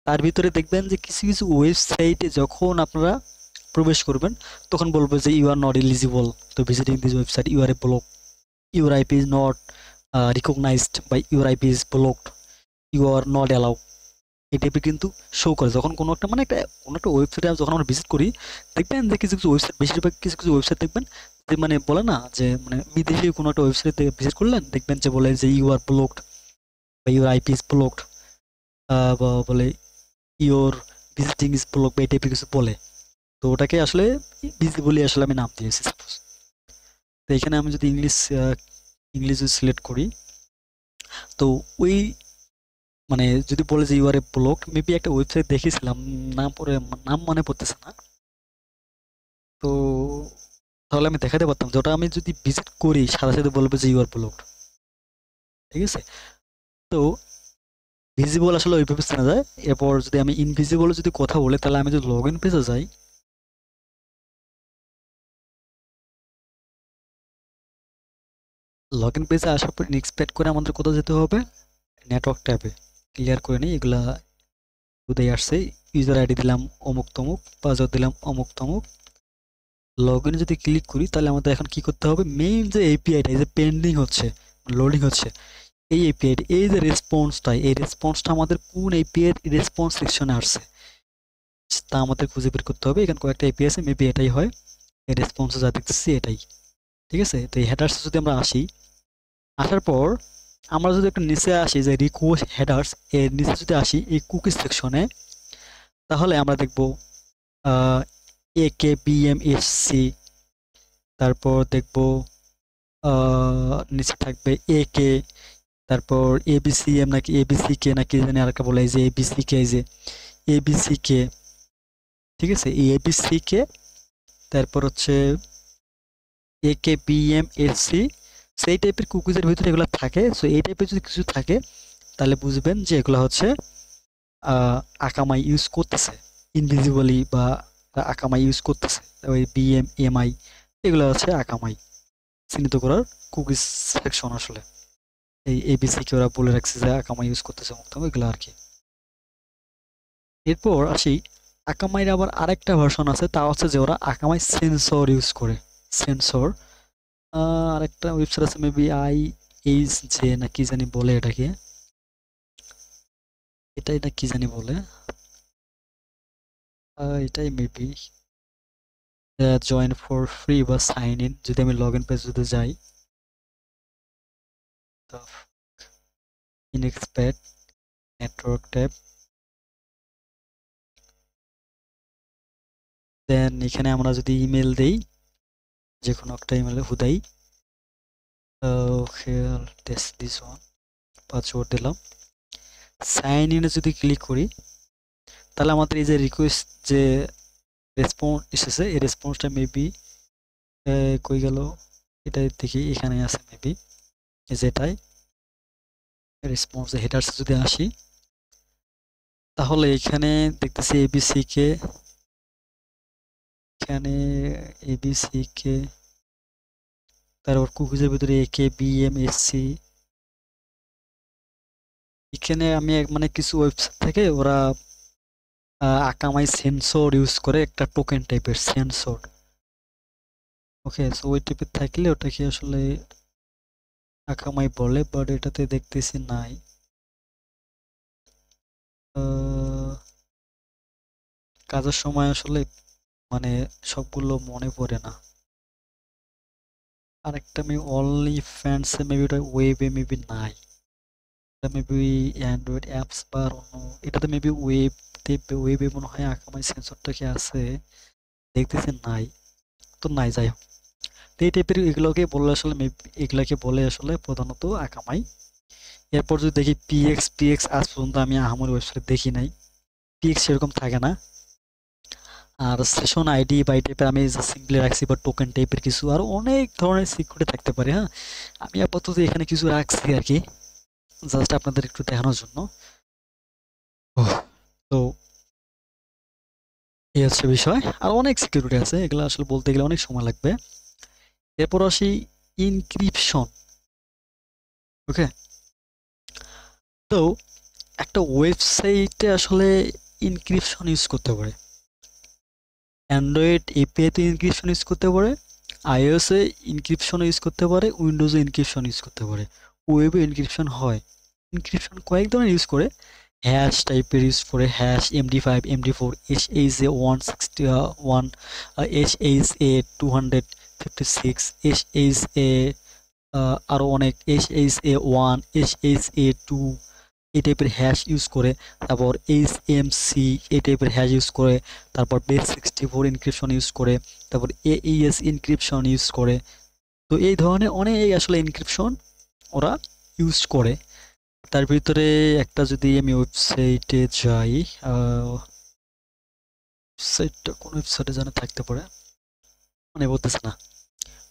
তার ভিতরে দেখবেন যে কিছু কিছু ওয়েবসাইটে যখন আপনারা প্রবেশ করবেন, তখন বলবে যে you are not eligible to visiting this website, you are a block, your IP is not recognised by your IP is blocked, you are not allow. এই টাইপের কিন্তু শো করে যখন কোনো একটা মানে কোনো একটা ওয়েবসাইটে যখন আমরা ভিজিট করি, দেখবেন যে কিছু কিছু ওয়েবসাইট, বেশিরভাগ কিছু কিছু ওয়েবসাইট দেখবেন যে মানে বলে না যে মানে বিদেশি কোনো একটা ওয়েবসাইট ভিজিট করলেন, দেখবেন যে বলে যে ইউ আর ব্লকড বা ইউর আইপি ইজ ব্লকড, বা বলে ইউর ভিজিটিং ইজ ব্লক বা এই টাইপের কিছু বলে। তো ওটাকে আসলে ভিজিবলি আসলে আমি নাম দিয়েছি সাপোজ। তো এখানে আমি যদি ইংলিশ সিলেক্ট করি, তো ওই মানে যদি বলে যে ইউআরএ ব্লক, মেবি একটা ওয়েবসাইট দেখেছিলাম, নাম মনে পড়তেছে না। তো তাহলে আমি দেখাতে পারতাম যে ওটা আমি যদি ভিজিট করি সাথে সাথে বলবে যে ইউআর ব্লক। ঠিক আছে। তো ভিজিবল আসলে ওইভাবে চেনা যায়। এরপর যদি আমি ইনভিজিবল যদি কথা বলি, তাহলে আমি যদি লগ ইন পেজে যাই, লগ ইন পেজে আসার পর এক্সপেক্ট করে আমাদের কোথাও যেতে হবে, নেটওয়ার্ক ট্যাবে। ক্লিয়ার করে নিই, এগুলা কোথায় আসছে, ইউজার আইডি দিলাম অমুক তমুক, পাসওয়ার্ড দিলাম অমুক তমুক। লগ ইনে যদি ক্লিক করি, তাহলে আমাদের এখন কি করতে হবে, মেইন যে এপিআইটা এই যে পেন্ডিং হচ্ছে, লোডিং হচ্ছে, এই এপিআইটা, এই যে রেসপন্সটা, এই রেসপন্সটা আমাদের কোন এপিআই রেসপন্স সেকশনে আসছে তা আমাদের খুঁজে বের করতে হবে। এখানে কয়েকটা এপিআই আছে, মেবি এটাই হয়, এই রেসপন্সে যা দেখতেছি এটাই। ঠিক আছে। তো এই হেডার্সে যদি আমরা আসি, আসার পর আমরা যদি একটু নিচে আসি যে রিকোয়েস্ট হেডার্স, এর নিচে যদি আসি এই কুকি সেকশনে, তাহলে আমরা দেখব AKBMSC, তারপর দেখব নিচে থাকবে AK, তারপর ABCM নাকি ABCK নাকি জানি আরেকটা বলে, এই যে ABCK, এই যে ABCK। ঠিক আছে, এই ABCK, তারপর হচ্ছে AKBMSC। সেই টাইপের কুকিজের ভিতরে এগুলো থাকে। সো এই টাইপের যদি কিছু থাকে, তাহলে বুঝবেন যে এগুলো হচ্ছে আকামাই ইউজ করতেছে ইনভিজিবলি, বা আকামাই ইউজ করতেছে। ওই BMMI এগুলো হচ্ছে আকামাই চিহ্নিত করার কুকিজ সেকশন। আসলে এই ABC কে ওরা বলে রাখছে যে আকামাই ইউজ করতেছে মুক্ত, এগুলো আর কি। এরপর আসি আকামাইয়ের আবার আরেকটা ভার্সন আছে, তা হচ্ছে যে ওরা আকামাই সেন্সর ইউজ করে। সেন্সর আরেকটা ওয়েবসাইট আছে মেবি IHJ না কি জানি বলে এটাকে, এটা কি জানি বলে, এটাই মেবি জয়েন ফর ফ্রি বা সাইন ইন। যদি আমি লগ ইন পেজ যদি যাই, ইনএক্সপেক্ট নেটওয়ার্ক ট্যাব, দেন এখানে আমরা যদি ইমেল দেই, যে কোনো একটা ইমেলে হুদাই দিস ওয়ান, পাসওয়ার্ড দিলাম, সাইন ইনে যদি ক্লিক করি, তাহলে আমাদের এই যে রিকোয়েস্ট যে রেসপন্স এসেছে, এই রেসপন্সটা মেবি কই গেল, এটা দেখি এখানে আছে মেবি, যেটাই রেসপন্স হেডার্স যদি আসি, তাহলে এখানে দেখতেছি এবিসি কে, এখানে এবিসি কে, তারপর কুকিজের ভিতরে একে বিএমএসসি, এখানে আমি মানে কিছু ওয়েবসাইট থেকে ওরা আকামাই সেন্সর ইউজ করে, একটা টোকেন টাইপের সেন্সর। ওকে, সো ওই টাইপের থাকলে ওটাকে আসলে আকামাই বলে, বাট এটাতে দেখতেছি নাই। কাজের সময় আসলে মানে সবগুলো মনে পড়ে না। আরেকটা মেবি অনলি ফ্যান্সে মেবি ওটা ওয়েবে মেবি নাই, এটা মেবি অ্যান্ড্রয়েড অ্যাপস বা অন্য, এটাতে মেবি ওয়েবে মনে হয় আকামাই সেন্সরটা কি আছে, দেখতেছি নাই, তো নাই, যাই হোক। তো এই টাইপের এগুলোকে বললে আসলে এগুলাকে বলে আসলে প্রধানত আকামাই। এরপর যদি দেখি পিএক্স আজ পর্যন্ত আমি আহামরি ওয়েবসাইট দেখি নাই, পিএক্স সেরকম থাকে না। আর সেশন আইডি বা এই টাইপের আমি সিম্পলি রাখছি, বা টোকেন টাইপের কিছু আরো অনেক ধরনের সিকিউরিটি থাকতে পারে। হ্যাঁ, আমি আপাতত এখানে কিছু রাখছি আর কি, জাস্ট আপনাদের একটু দেখানোর জন্য। তো এই হচ্ছে বিষয়, আর অনেক সিকিউরিটি আছে, এগুলো আসলে বলতে গেলে অনেক সময় লাগবে। এরপর আসি ইনক্রিপশন। ওকে, তো একটা ওয়েবসাইটে আসলে ইনক্রিপশন ইউজ করতে পারে, অ্যান্ড্রয়েড এপিআইতে ইনক্রিপশন ইউজ করতে পারে, আইওএসে ইনক্রিপশন ইউজ করতে পারে, উইন্ডোজে ইনক্রিপশন ইউজ করতে পারে, ওয়েবে ইনক্রিপশন হয়। ইনক্রিপশন কয়েক ধরনের ইউজ করে, হ্যাশ টাইপের ইউজ করে, hash MD5 MD4 HHA 161 HHA 256 HHA আরও অনেক, HHA1 HHA2 এই টাইপের হ্যাশ ইউজ করে, তারপর HMC এই টাইপের হ্যাশ ইউজ করে, তারপর base64 ইনক্রিপশন ইউজ করে, তারপর AES ইনক্রিপশন ইউজ করে। তো এই ধরনের অনেক আসলে ইনক্রিপশন ওরা ইউজ করে। তার ভিতরে একটা যদি আমি ওয়েবসাইটে যাই, ওয়েবসাইটটা কোন ওয়েবসাইটে যেন থাকতে পারে, মানে বলতেছে না,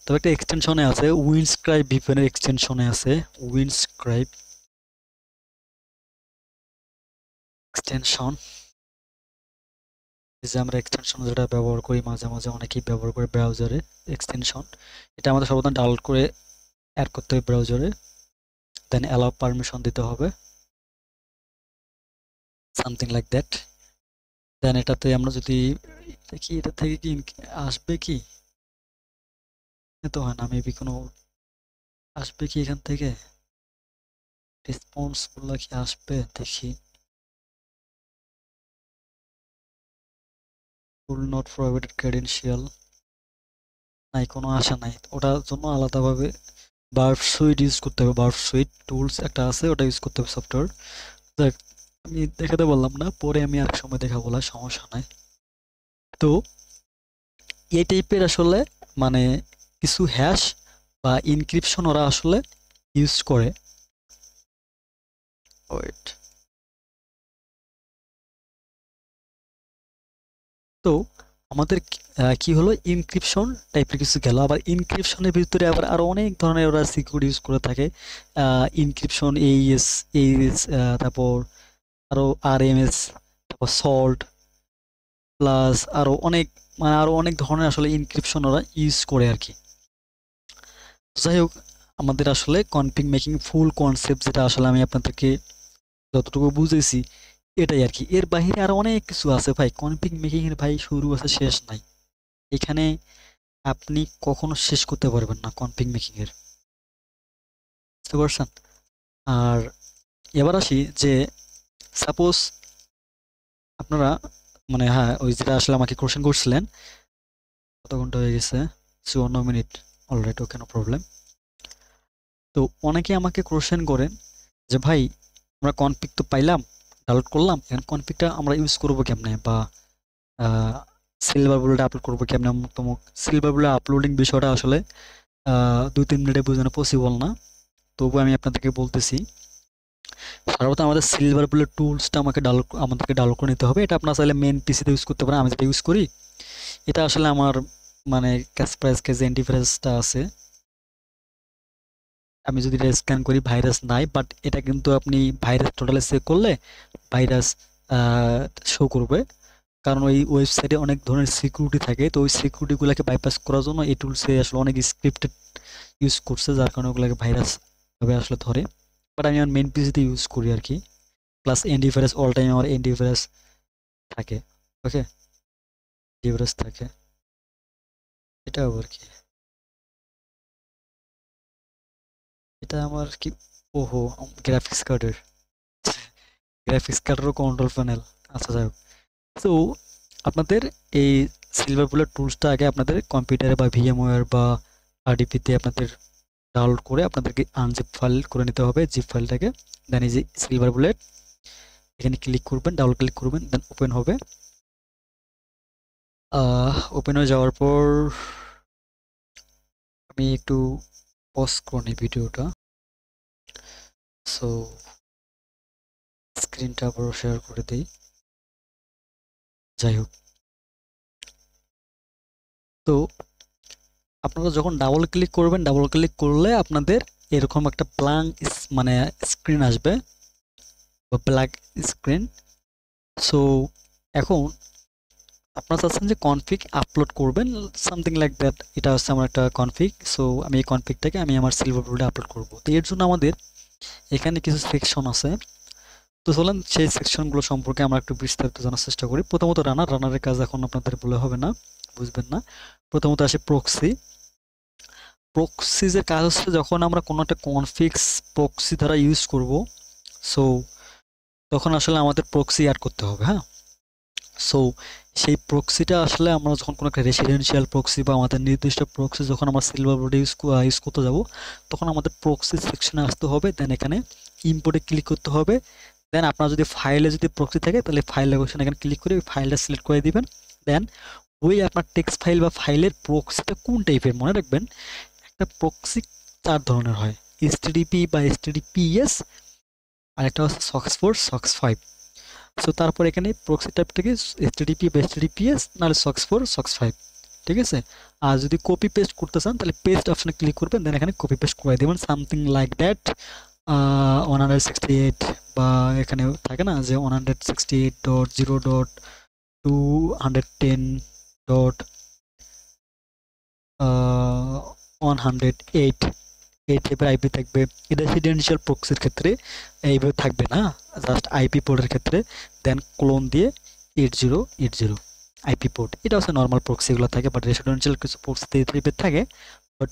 তবে একটা এক্সটেনশনে আছে, উইন্ডস্ক্রাইব VPN এর এক্সটেনশনে আছে, উইন্ডস্ক্রাইব এক্সটেনশন, যে আমরা এক্সটেনশন যেটা ব্যবহার করি মাঝে মাঝে অনেকেই ব্যবহার করে ব্রাউজারে এক্সটেনশন, এটা আমাদের সর্বদা ডাউনলোড করে অ্যাড করতে হবে ব্রাউজারে, দেন অ্যালাউ পারমিশন দিতে হবে, সামথিং লাইক দ্যাট। দেন এটাতে আমরা যদি দেখি এটা থেকে কি আসবে কি, তো হয় না মেবি কোনো আসবে কি এখান থেকে, রেসপন্স গুলা কি আসবে দেখি, উইল নট প্রভাইডেড ক্রেডেনশিয়াল, নাই কোনো আশা নাই, ওটার জন্য আলাদাভাবে বার্ব সুইট ইউজ করতে হবে, বার্ব সুইট টুলস একটা আছে, ওটা ইউজ করতে হবে সফটওয়্যার। দেখ, আমি দেখাতে বললাম না, পরে আমি আরেক সময় দেখাবো, সমস্যা নাই। তো এই টাইপের আসলে মানে কিছু হ্যাশ বা ইনক্রিপশন ওরা আসলে ইউজ করে। ওয়েট, তো আমাদের কি হলো, ইনক্রিপশন টাইপের কিছু গেল, আবার ইনক্রিপশনের ভিতরে আবার আরো অনেক ধরনের ওরা সিকিউরিটি ইউজ করে থাকে, ইনক্রিপশন এইএস, তারপর আরো RMS, তারপর সল্ট প্লাস আরো অনেক, মানে আরো অনেক ধরনের আসলে ইনক্রিপশন ওরা ইউজ করে আর কি। যাই হোক, আমাদের আসলে কনফিগ মেকিং ফুল কনসেপ্ট যেটা আসলে আমি আপনাদেরকে যতটুকু বুঝেছি, এটাই আর কি। এর বাইরে আর অনেক কিছু আছে ভাই, কনফিগ মেকিং এর ভাই শুরু আছে শেষ নাই। এখানে আপনি কখনো শেষ করতে পারবেন না কনফিগ মেকিং এর, বুঝতে পারছেন? আর এবার আসি যে সাপোজ আপনারা মানে হ্যাঁ ওই যেটা আসলে আমাকে কোশ্চেন করছিলেন, কত ঘন্টা হয়ে গেছে, 54 মিনিট, অলরাইট, ওকে, নো প্রবলেম। তো অনেকে আমাকে কোশ্চেন করেন যে ভাই আমরা কনফিগ তো পাইলাম, ডাউনলোড করলাম, এখন কনফিগটা আমরা ইউজ করবো কেমনে, বা সিলভার বুলেট আপলোড করবো কেমনে তমুক। সিলভার বুলেট আপলোডিং বিষয়টা আসলে 2-3 মিনিটে বোঝানো পসিবল না, তবু আমি আপনাদেরকে বলতেছি। সাধারণত আমাদের সিলভার বুলেট টুলসটা আমাদেরকে ডাউনলোড করে নিতে হবে। এটা আপনার চাইলে মেন পিসিতে ইউজ করতে পারেন, আমি যেটা ইউজ করি এটা আসলে আমার মানে ক্যাসপারস্কে যে অ্যান্টিভাইরাসটা আছে, আমি যদি এটা স্ক্যান করি ভাইরাস নাই, বাট এটা কিন্তু আপনি ভাইরাস টোটালে চেক করলে ভাইরাস শো করবে, কারণ ওই ওয়েবসাইটে অনেক ধরনের সিকিউরিটি থাকে। তো ওই সিকিউরিটিগুলোকে বাইপাস করার জন্য এই টুলসে আসলে অনেক স্ক্রিপ্টেড ইউজ করছে, যার কারণে ওগুলোকে ভাইরাস ভাবে আসলে ধরে। বাট আমি আমার মেন পিসিতে ইউজ করি আর কি। প্লাস অ্যান্টিভাইরাস অল টাইম আমার অ্যান্টিভাইরাস থাকে। ওকে, অ্যান্টিভাইরাস থাকে, এটা আবার কি, এটা আমার কি, ওহো, গ্রাফিক্স কার্ডেরও কন্ট্রোল প্যানেল। আচ্ছা যাই হোক, তো আপনাদের এই সিলভার বুলেট টুলসটা আগে আপনাদের কম্পিউটারে বা ভিএমওয়্যার বা আরডিপিতে আপনাদের ডাউনলোড করে আপনাদেরকে আনজিপ ফাইল করে নিতে হবে, জিপ ফাইলটাকে। দেন এই যে সিলভার বুলেট, এখানে ক্লিক করবেন, ডাবল ক্লিক করবেন, দেন ওপেন হবে। ওপেন হয়ে যাওয়ার পর আমি একটু পজ করে নিই ভিডিওটা, সো স্ক্রিনটা আবারও শেয়ার করে দিই। যাই হোক, তো আপনারা যখন ডাবল ক্লিক করবেন, ডাবল ক্লিক করলে আপনাদের এরকম একটা ব্ল্যাঙ্ক মানে স্ক্রিন আসবে, বা ব্ল্যাক স্ক্রিন। সো এখন আপনারা চাচ্ছেন যে কনফিগ আপলোড করবেন, সামথিং লাইক দ্যাট। এটা হচ্ছে আমার একটা কনফিগ। সো আমি এই কনফিগটাকে আমি আমার সিলভার বুলেটে আপলোড করব। তো এর জন্য আমাদের এখানে কিছু সেকশন আছে। তো চলেন সেই সেকশনগুলো সম্পর্কে আমরা একটু বিস্তারিত জানার চেষ্টা করি। প্রথমত রানারের কাজ এখন আপনাদের বলে হবে না, বুঝবেন না। প্রথমত আসে প্রক্সি। প্রক্সিজের কাজ হচ্ছে যখন আমরা কোনো একটা কনফিক্স প্রক্সি দ্বারা ইউজ করব, সো তখন আসলে আমাদের প্রক্সি অ্যাড করতে হবে। হ্যাঁ, সো সেই প্রক্সিটা আসলে আমরা যখন কোনো একটা রেসিডেন্সিয়াল প্রক্সি বা আমাদের নির্দিষ্ট প্রক্সি যখন আমরা সিলভার বোর্ডে ইউজ করতে যাব, তখন আমাদের প্রক্সি সেকশনে আসতে হবে। দেন এখানে ইম্পোর্টে ক্লিক করতে হবে। দেন আপনার যদি ফাইলে যদি প্রক্সি থাকে তাহলে ফাইল লোকেশন এখানে ক্লিক করে ওই ফাইলটা সিলেক্ট করে দিবেন। দেন ওই আপনার টেক্সট ফাইল বা ফাইলের প্রক্সিটা কোন টাইপের, মনে রাখবেন একটা প্রক্সি 4 ধরনের হয়, এইচটিটিপি বা এইচটিটিপিএস, আর একটা হচ্ছে সক্স4, সক্স5। সো তারপর এখানে প্রক্সি টাইপটাকে এইচটিটিপি বা এইচটিটিপিএস, নাহলে সক্স4, সক্স5, ঠিক আছে। আর যদি কপি পেস্ট করতে চান তাহলে পেস্ট অপশনে ক্লিক করবেন, দেন এখানে কপি পেস্ট করে দেবেন, সামথিং লাইক দ্যাট। 168 বা এখানে থাকে না যে 168.0.210. 108 এই টাইপের আইপি থাকবে। এটা রেসিডেন্সিয়াল প্রক্সির ক্ষেত্রে এইভাবে থাকবে না, জাস্ট আইপি পোর্টের ক্ষেত্রে দেন ক্লোন দিয়ে 8080 আইপি পোর্ট, এটা হচ্ছে নর্মাল প্রক্সিগুলো থাকে। বাট রেসিডেন্সিয়াল কিছু প্রক্সিতে এই টাইপের থাকে। বাট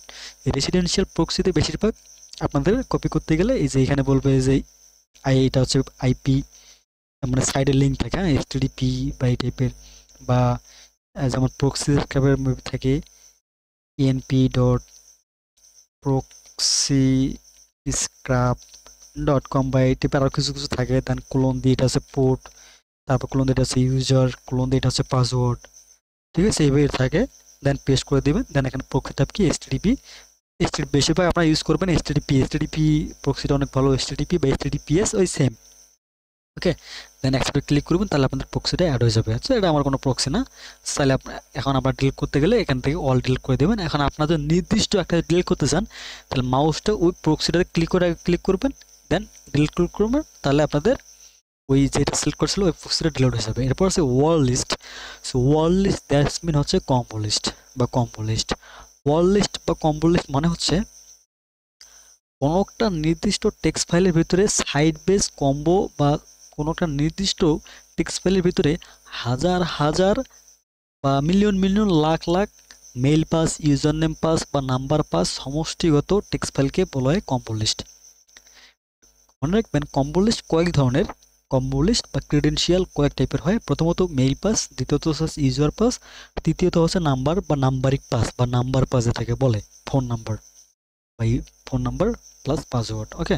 রেসিডেন্সিয়াল প্রক্সিতে বেশিরভাগ আপনাদের কপি করতে গেলে এই যে এখানে বলবে যে এটা হচ্ছে আইপি, মানে সাইডে লিঙ্ক থাকে, হ্যাঁ, এইচটিটিপি বা এই টাইপের, বা যেমন প্রক্সির থাকে enp.proxyscrap.com বা এই টাইপের আরও কিছু কিছু থাকে। দেন ক্লোন দিয়ে এটা হচ্ছে পোর্ট, তারপর ক্লোন দিয়ে এটা হচ্ছে ইউজার, ক্লোন দিয়ে এটা হচ্ছে পাসওয়ার্ড, ঠিক আছে, এইভাবে থাকে। দেন পেস্ট করে দিবেন। দেন এখানে প্রক্সি টাইপ কি এইচটিটিপি, বেশিরভাগ আপনারা ইউজ করবেন এইচটিটিপি প্রক্সিটা অনেক ভালো, এইচটিটিপি বা এইচটিটিপিএস ওই সেম। ওকে, দেন অ্যাকসেপ্টে ক্লিক করবেন, তাহলে আপনাদের প্রক্সিটা অ্যাড হয়ে যাবে। আচ্ছা, এটা আমার কোনো প্রক্সি না। তাহলে এখন আপনার ডিলিট করতে গেলে এখান থেকে অল ডিলিট করে দেবেন। এখন আপনার যদি নির্দিষ্ট একটা ডিলিট করতে চান তাহলে মাউসটা ওই প্রক্সিটাতে ক্লিক করবেন, দেন ডিলিট করবেন, তাহলে আপনাদের ওই যেটা সিলেক্ট করছিল ওই প্রক্সিটা ডিলিট হয়ে যাবে। এরপর আছে world list. So world list that's mean হচ্ছে কম্বো লিস্ট বা কম্বো লিস্ট। ওয়ার্ল্ড লিস্ট বা কম্বো লিস্ট মানে হচ্ছে কোনো একটা নির্দিষ্ট টেক্সট ফাইলের ভিতরে সাইড বেস কম্বো বা কোনো একটা নির্দিষ্ট টেক্সট ফাইলের ভিতরে হাজার হাজার বা million million lakh lakh mail pass, user name pass বা নাম্বার পাস সমষ্টিগত টেক্সট ফাইলকে বলা হয় কম্বো লিস্ট। মনে রাখবেন কম্বো লিস্ট কয়েক ধরনের, কম্বো লিস্ট বা ক্রেডেনশিয়াল কয়েক টাইপের হয়। প্রথমত মেইল পাস, দ্বিতীয়ত হচ্ছে ইউজার পাস, তৃতীয়ত হচ্ছে নাম্বার বা নাম্বারিক পাস বা নাম্বার পাস যেটাকে বলে, ফোন নাম্বার বা ফোন নাম্বার প্লাস পাসওয়ার্ড। ওকে,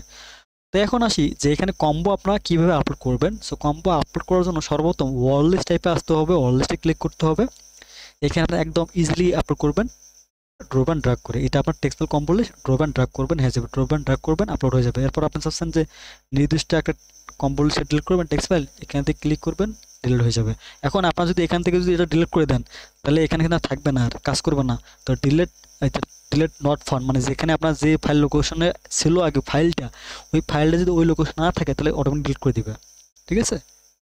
তো এখন আসি যে এখানে কম্বো আপনারা কিভাবে আপলোড করবেন। সো কম্বো আপলোড করার জন্য সর্বপ্রথম ওয়ার্ড লিস্ট টাইপে আসতে হবে, ওয়ার্ড লিস্টে ক্লিক করতে হবে। এখানে আপনারা একদম ইজিলি আপলোড করবেন ড্রপ অ্যান্ড ড্র্যাগ করে। এটা আপনার text file combo list, drop and drag করবেন, হয়ে যাবে। ড্রপ অ্যান্ড ড্র্যাগ করবেন, আপলোড হয়ে যাবে। এরপর আপনি চাচ্ছেন যে নির্দিষ্ট একটা কম্বো লিস্ট ডিলিট করবেন টেক্সট ফাইল, এখান থেকে ক্লিক করবেন, ডিলিট হয়ে যাবে। এখন আপনারা যদি এখান থেকে যদি এটা ডিলিট করে দেন তাহলে এখানে কিন্তু আর থাকবে না, আর কাজ করবে না। তো ডিলিট নট ফাউন্ড মানে যেখানে আপনার যে ফাইল লোকেশনে ছিল আগে ফাইলটা, ওই ফাইলটা যদি ওই লোকেশন না থাকে তাহলে অটোমেটিক ডিলিট করে দিবে। ঠিক আছে,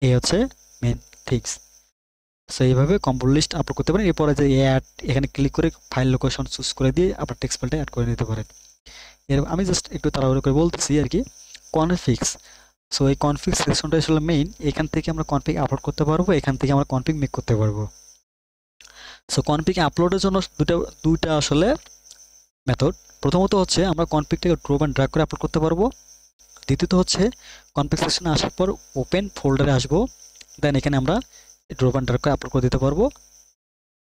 এই হচ্ছে মেন থিংস। সো এইভাবে কম্বো লিস্ট আপলোড করতে পারেন। এরপরে যে অ্যাড এখানে ক্লিক করে ফাইল লোকেশন চুজ করে দিয়ে আপনার টেক্সট ফাইলটা অ্যাড করে নিতে পারেন। এর আমি জাস্ট একটু তাড়াহুড়ো করে বলতেছি আর কি। কনফিক্স, সো এই কনফিগ সেকশনটা আসলে মেইন। এখান থেকে আমরা কনফিগ আপলোড করতে পারবো, এখান থেকে আমরা কনফিগ মেক করতে পারবো। সো কনফিগ আপলোডের জন্য দুইটা আসলে মেথড। প্রথমত হচ্ছে আমরা কনফিগটাকে ড্রপ অ্যান্ড ড্র্যাগ করে আপলোড করতে পারবো। দ্বিতীয়ত হচ্ছে কনফিগ সেকশনে আসার পর ওপেন ফোল্ডারে আসবো, দেন এখানে আমরা ড্রপ অ্যান্ড ড্র্যাগ করে আপলোড করে দিতে পারবো।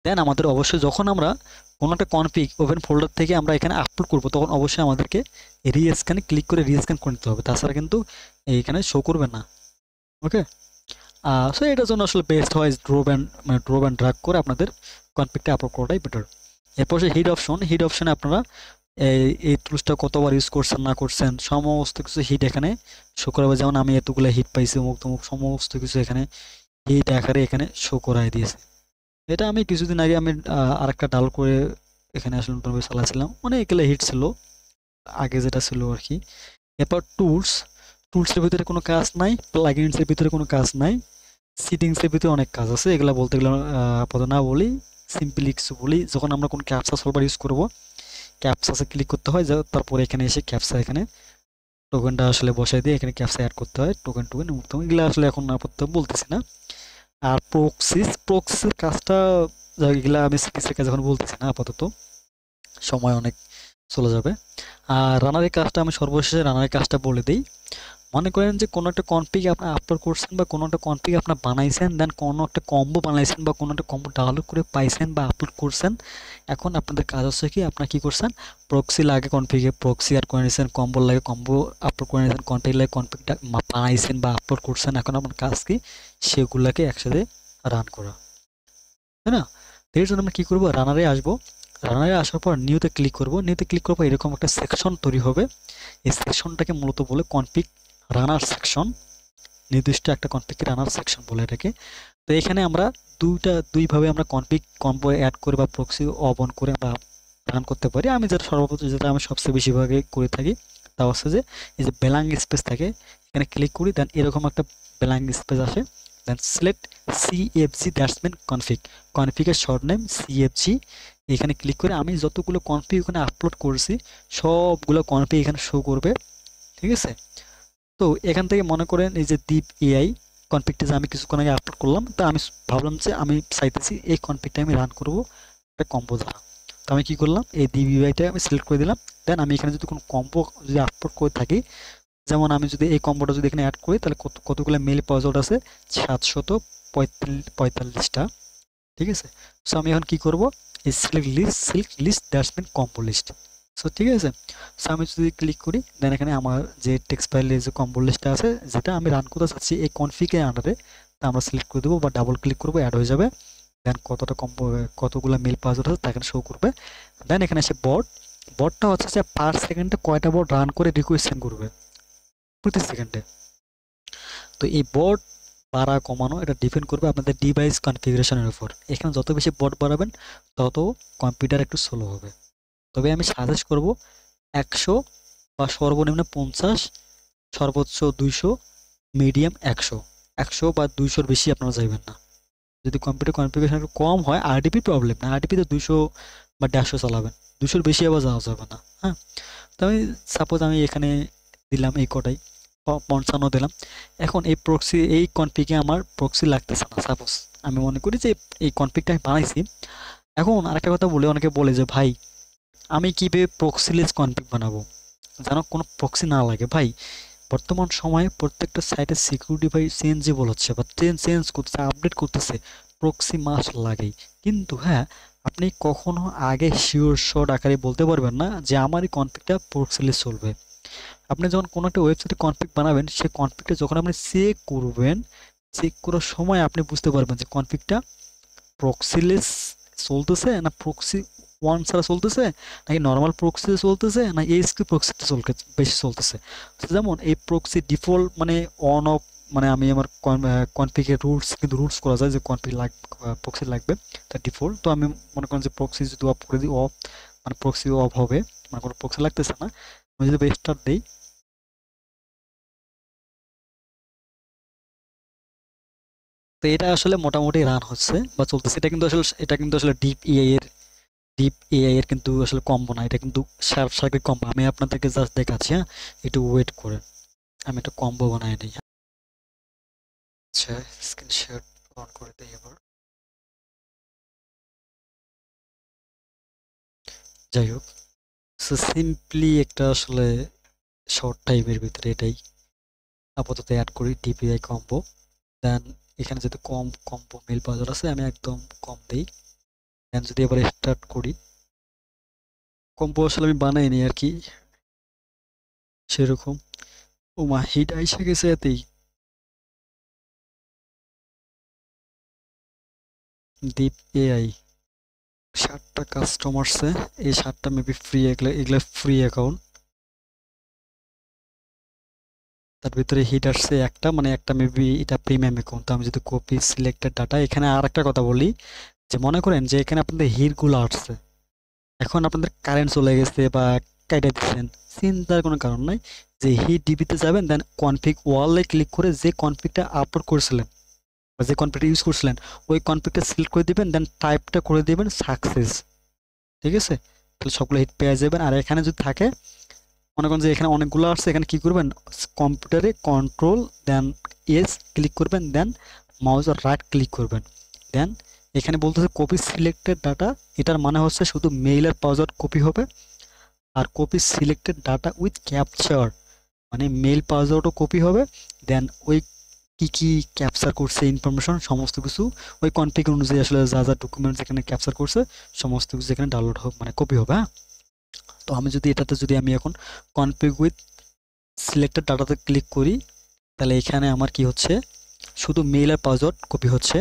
দেন আমাদের অবশ্যই যখন আমরা কোনো একটা কনফিগ ওপেন ফোল্ডার থেকে আমরা এখানে আপলোড করবো তখন অবশ্যই আমাদেরকে রিস্ক্যানে ক্লিক করে রিস্ক্যান করে নিতে হবে, তাছাড়া কিন্তু এইখানে শো করবে না। ওকে, সো এটার জন্য আসলে বেস্ট হয় ড্রপ অ্যান্ড ড্র্যাগ করে আপনাদের কনফিগটা আপলোড করাটাই বেটার। এরপর সে হিট অপশনে আপনারা এই টুলসটা কতবার ইউজ করছেন না করছেন সমস্ত কিছু হিট এখানে শো করাবে। যেমন আমি এতগুলো হিট পাইছি, অমুক তমুক সমস্ত কিছু এখানে হিট আকারে এখানে শো করাই দিয়েছে। এটা আমি কিছুদিন আগে আমি আরেকটা ডাউনলোড করে এখানে আসলে নতুনভাবে চালাচ্ছিলাম, অনেকগুলো হিট ছিল আগে যেটা ছিল আর কি। এরপর টুলসের ভিতরে কোনো কাজ নাই, প্লাগইনসের ভিতরে কোনো কাজ নাই, সিটিংসের ভিতরে অনেক কাজ আছে। এগুলো বলতে গেলে আপাতত না বলি, সিম্পলি কিছু বলি। যখন আমরা কোনো ক্যাপচা সলভার ইউজ করব, ক্যাপচাসে ক্লিক করতে হয়, তারপরে এখানে এসে ক্যাপচা এখানে টোকেনটা আসলে বসাই দিয়ে এখানে ক্যাপচা অ্যাড করতে হয়, টোকেন এগুলো আসলে এখন আপাতত বলতেছি না। আর প্রক্সির কাজটা এগুলা আমি সিরিজের কাজ এখন বলতেছি না, আপাতত সময় অনেক চলে যাবে। আর রানারের কাজটা আমি সর্বশেষে রানারের কাজটা বলে দিই। মনে করেন যে কোনো একটা কনফিগ আপনি আপলোড করছেন বা কোনো একটা কনফিগ আপনার বানাইছেন, দেন কোনো একটা কম্বো বানাইছেন বা কোনো একটা কম্বো ডাউনলোড করে পাইছেন বা আপলোড করছেন। এখন আপনাদের কাজ হচ্ছে কি, আপনারা কি করছেন, প্রক্সি লাগে কনফিগে প্রক্সি অ্যাড করে নিয়েছেন, কম্বো লাগে কম্বো আপলোড করে নিয়েছেন, কনফিগ লাগে কনফিগটা বানাইছেন বা আপলোড করছেন। এখন আপনার কাজ কি, সেগুলোকে একসাথে রান করা, তাই না? এর জন্য আমরা কী করবো, রানারে আসবো। রানারে আসার পর নিউতে ক্লিক করব। নিউতে ক্লিক করবো, এরকম একটা সেকশন তৈরি হবে। এই সেকশনটাকে মূলত বলে কনফিগ রানার সেকশন। নির্দিষ্ট একটা কনফিগ রানার সেকশন বলে এটাকে। তো এখানে আমরা দুইভাবে আমরা কনফিগ কম্বো অ্যাড করে বা প্রক্সি অন করে আমরা রান করতে পারি। আমি যেটা আমি সবচেয়ে বেশিরভাগে করে থাকি তা হচ্ছে যে এই যে ব্ল্যাঙ্ক স্পেস থাকে, এখানে ক্লিক করি, দেন এরকম একটা ব্ল্যাঙ্ক স্পেস আসে, then select CFG that's mean কনফিগের শর্ট নেম সিএফজি। এখানে ক্লিক করে আমি যতগুলো কনফিগ এখানে আপলোড করেছি সবগুলো কনফিগ এখানে শো করবে। ঠিক আছে, তো এখান থেকে মনে করেন এই যে দীপ এআই কনফিগটা যে আমি কিছুক্ষণ আগে আপলোড করলাম, তা আমি ভাবলাম যে আমি চাইতেছি এই কনফিগটা আমি রান করবো একটা কম্বো দ্বারা। তো আমি কি করলাম, এই দীপ এআইটা আমি সিলেক্ট করে দিলাম। দেন আমি এখানে যদি কোনো কম্বো যদি আপলোড করে থাকি, যেমন আমি যদি এই কম্বোটা যদি এখানে অ্যাড করি তাহলে কতগুলো মেল পাসওয়ার্ড আছে, 745টা। ঠিক আছে, সো আমি এখন কি করব, এই select list that's mean combo list. So ঠিক আছে, সো আমি যদি ক্লিক করি, দেন এখানে আমার যে টেক্সট ফাইলের যে কম্বো লিস্টটা আছে যেটা আমি রান করতে চাচ্ছি এই কনফিগের আন্ডারে, তা আমরা সিলেক্ট করে দেবো বা ডাবল ক্লিক করবো, অ্যাড হয়ে যাবে। দেন কতগুলো মেল পাসওয়ার্ড আছে তা এখানে শো করবে। দেন এখানে এসে বটটা হচ্ছে যে পার সেকেন্ডে কয়টা বট রান করে রিকোয়েস্ট সেন্ড করবে প্রতি সেকেন্ডে। তো এই বট বাড়া কমানো এটা ডিপেন্ড করবে আপনাদের ডিভাইস কনফিগারেশনের উপর। এখানে যত বেশি বট বাড়াবেন তত কম্পিউটার একটু স্লো হবে। তবে আমি সাজেস্ট করব 100 বা সর্বনিম্ন 50, সর্বোচ্চ 200, মিডিয়াম 100 বা 200-র বেশি আপনারা যাইবেন না। যদি কম্পিউটার কনফিগারেশন একটু কম হয়, আরডিপি প্রবলেম না, আরডিপিতে 200 বা 150 চালাবেন, 200-র বেশি আবার যাওয়া যাবে না। হ্যাঁ, তো আমি সাপোজ আমি এখানে দিলাম এই কটাই। 55 দিলাম। এখন এই প্রক্সি এই কনফিগে আমার প্রক্সি লাগতেছে না। সাপোজ আমি মনে করি যে এই কনফিগটা আমি বানাইছি। এখন আরেকটা কথা বলে, অনেকে বলে যে ভাই আমি কিভাবে প্রক্সিলেস কনফিগ বানাবো যেন কোনো প্রক্সি না লাগে। ভাই বর্তমান সময়ে প্রত্যেকটা সাইটের সিকিউরিটি ভাই চেঞ্জেবল হচ্ছে বা চেঞ্জ করতেছে, আপডেট করতেছে, প্রক্সি মাস্ট লাগেই। কিন্তু হ্যাঁ, আপনি কখনো আগে শিওর শর্ট আকারে বলতে পারবেন না যে আমার এই কনফিগটা প্রক্সিলেস চলবে। আপনি যখন কোনো একটা ওয়েবসাইটে কনফিগ বানাবেন, সেই কনফিগটা যখন আপনি চেক করবেন, চেক করার সময় আপনি বুঝতে পারবেন যে কনফিগটা প্রক্সিলেস চলতেছে না প্রক্সি ওয়ান ছাড়া চলতেছে, নাকি নর্মাল প্রক্সিতে চলতেছে, না এইচটি প্রক্সিতে বেশি চলতেছে। যেমন এই প্রক্সি ডিফল্ট মানে অন অফ, মানে আমি আমার কনফিগের রুটস কিন্তু রুটস করা যায় যে কনফিগ প্রক্সি লাগবে তার ডিফল্ট। তো আমি মনে করেন যে প্রক্সি যদি অফ করে দিই, অফ মানে প্রক্সি অফ হবে, মানে কোনো প্রক্সি লাগতেছে না। আমি যদি স্টার্ট দিই, তো এটা আসলে মোটামুটি রান হচ্ছে বা চলতেছে। এটা কিন্তু আসলে ডিপ এআই এর কিন্তু আসলে কম্বো না, এটা কিন্তু শার্প সার্কিট কম্বো। আমি আপনাদেরকে জাস্ট দেখাচ্ছি, হ্যাঁ একটু ওয়েট করেন, আমি একটা কম্বো বানাই নিই। আচ্ছা, স্ক্রিন শেয়ার অন করে দিই এবার। যাই হোক, সো সিম্পলি একটা আসলে শর্ট টাইমের ভিতরে এটাই আপাতত অ্যাড করি, ডিপিআই কম্বো। দেন এখানে যদি কম্বো মেল বাজার আছে, আমি একদম কম দিই। দেন যদি এবার স্টার্ট করি, কম্বো আসলে আমি বানাইনি আর কি সেরকম। ও মা, হিট আইসা গেছে এতেই। ডিপ এআই 60টা কাস্টমারসে, এই 60টা মেবি ফ্রি, এগুলা ফ্রি অ্যাকাউন্ট। তার ভিতরে হিট আসছে একটা, মানে একটা মেবি এটা প্রিমিয়াম অ্যাকাউন্ট। তো আমি যদি কপি সিলেক্টেড ডাটা, এখানে আর একটা কথা বলি যে মনে করেন যে এখানে আপনাদের হিটগুলো আসছে, এখন আপনাদের কারেন্ট চলে গেছে বা কাইটা দিচ্ছেন, চিন্তার কোনো কারণ নাই। যে হিট ডিবিতে যাবেন, দেন কনফিগ ওয়ালে ক্লিক করে যে কনফিগটা আপলোড করেছিলেন বা যে কনফিগটা ইউজ করছিলেন, ওই কনফিগটা সিলেক্ট করে দিবেন, দেন টাইপটা করে দিবেন সাকসেস। ঠিক আছে, তাহলে সবগুলো হিট পেয়ে যাবেন। আর এখানে যদি থাকে, মনে করেন যে এখানে অনেকগুলো আসছে, এখানে কি করবেন, কম্পিউটারে কন্ট্রোল দেন এস ক্লিক করবেন, দেন মাউসের রাইট ক্লিক করবেন। দেন এখানে বলতেছে কপি সিলেক্টেড ডাটা, এটার মানে হচ্ছে শুধু মেইলের পাসওয়ার্ড কপি হবে, আর copy selected data with capture মানে মেইল পাসওয়ার্ডও কপি হবে। দেন ওই কি কি ক্যাপচার করছে ইনফরমেশন সমস্ত কিছু ওই কনফিগ অনুযায়ী আসলে যা যা ডকুমেন্ট যেখানে ক্যাপচার করছে সমস্ত কিছু এখানে ডাউনলোড হবে, মানে কপি হবে। হ্যাঁ, তো আমি যদি এটাতে যদি আমি এখন কনফিগ উইথ সিলেক্টেড ডাটাতে ক্লিক করি, তাহলে এখানে আমার কি হচ্ছে, শুধু মেইল আর পাসওয়ার্ড কপি হচ্ছে।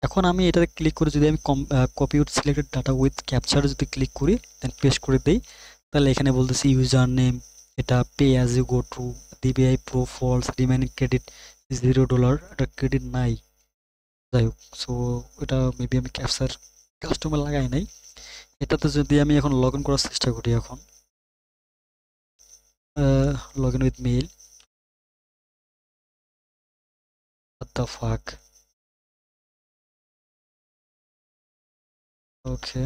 এখন আমি এটাতে ক্লিক করে যদি আমি copy with selected data with capture যদি ক্লিক করি, দেন পেস্ট করে দেই, তাহলে এখানে বলতেছি ইউজার নেম, এটা pay as you go to, DBI pro false, remaining credit $0, এটা ক্রেডিট নাই। যাই হোক, সো এটা মেবি আমি ক্যাপচার কাস্টমার লাগাই নাই। এটাতে যদি আমি এখন লগ ইন করার চেষ্টা করি, এখন log in with mail, what the fuck, okay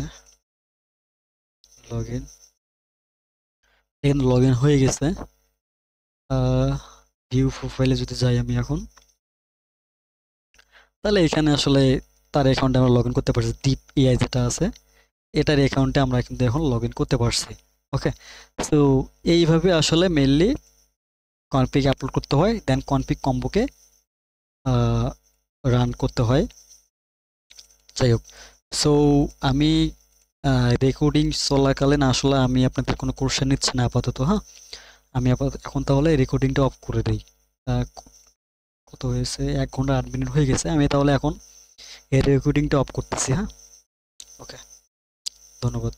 log in, এখানে লগ ইন হয়ে গেছে। ভিউ প্রোফাইলে যদি যাই আমি এখন, তাহলে এখানে আসলে তার অ্যাকাউন্টে আমরা লগ ইন করতে পারছি। ডিপ এআই যেটা আছে এটার অ্যাকাউন্টে আমরা কিন্তু এখন লগ ইন করতে পারছি। ওকে, সো এইভাবে আসলে মেইনলি কনফিগ আপলোড করতে হয়, দেন কনফিগ কম্বোকে রান করতে হয়। যাই হোক, সো আমি রেকর্ডিং চলাকালীন আসলে আমি আপনাদের কোনো কোশ্চেন নিচ্ছি না আপাতত। হ্যাঁ, আমি এখন তাহলে রেকর্ডিংটা অফ করে দিই। কত হয়েছে, 1 ঘন্টা 8 মিনিট হয়ে গেছে। আমি তাহলে এখন এই রেকর্ডিংটা অফ করতেছি। হ্যাঁ, ওকে, ধন্যবাদ।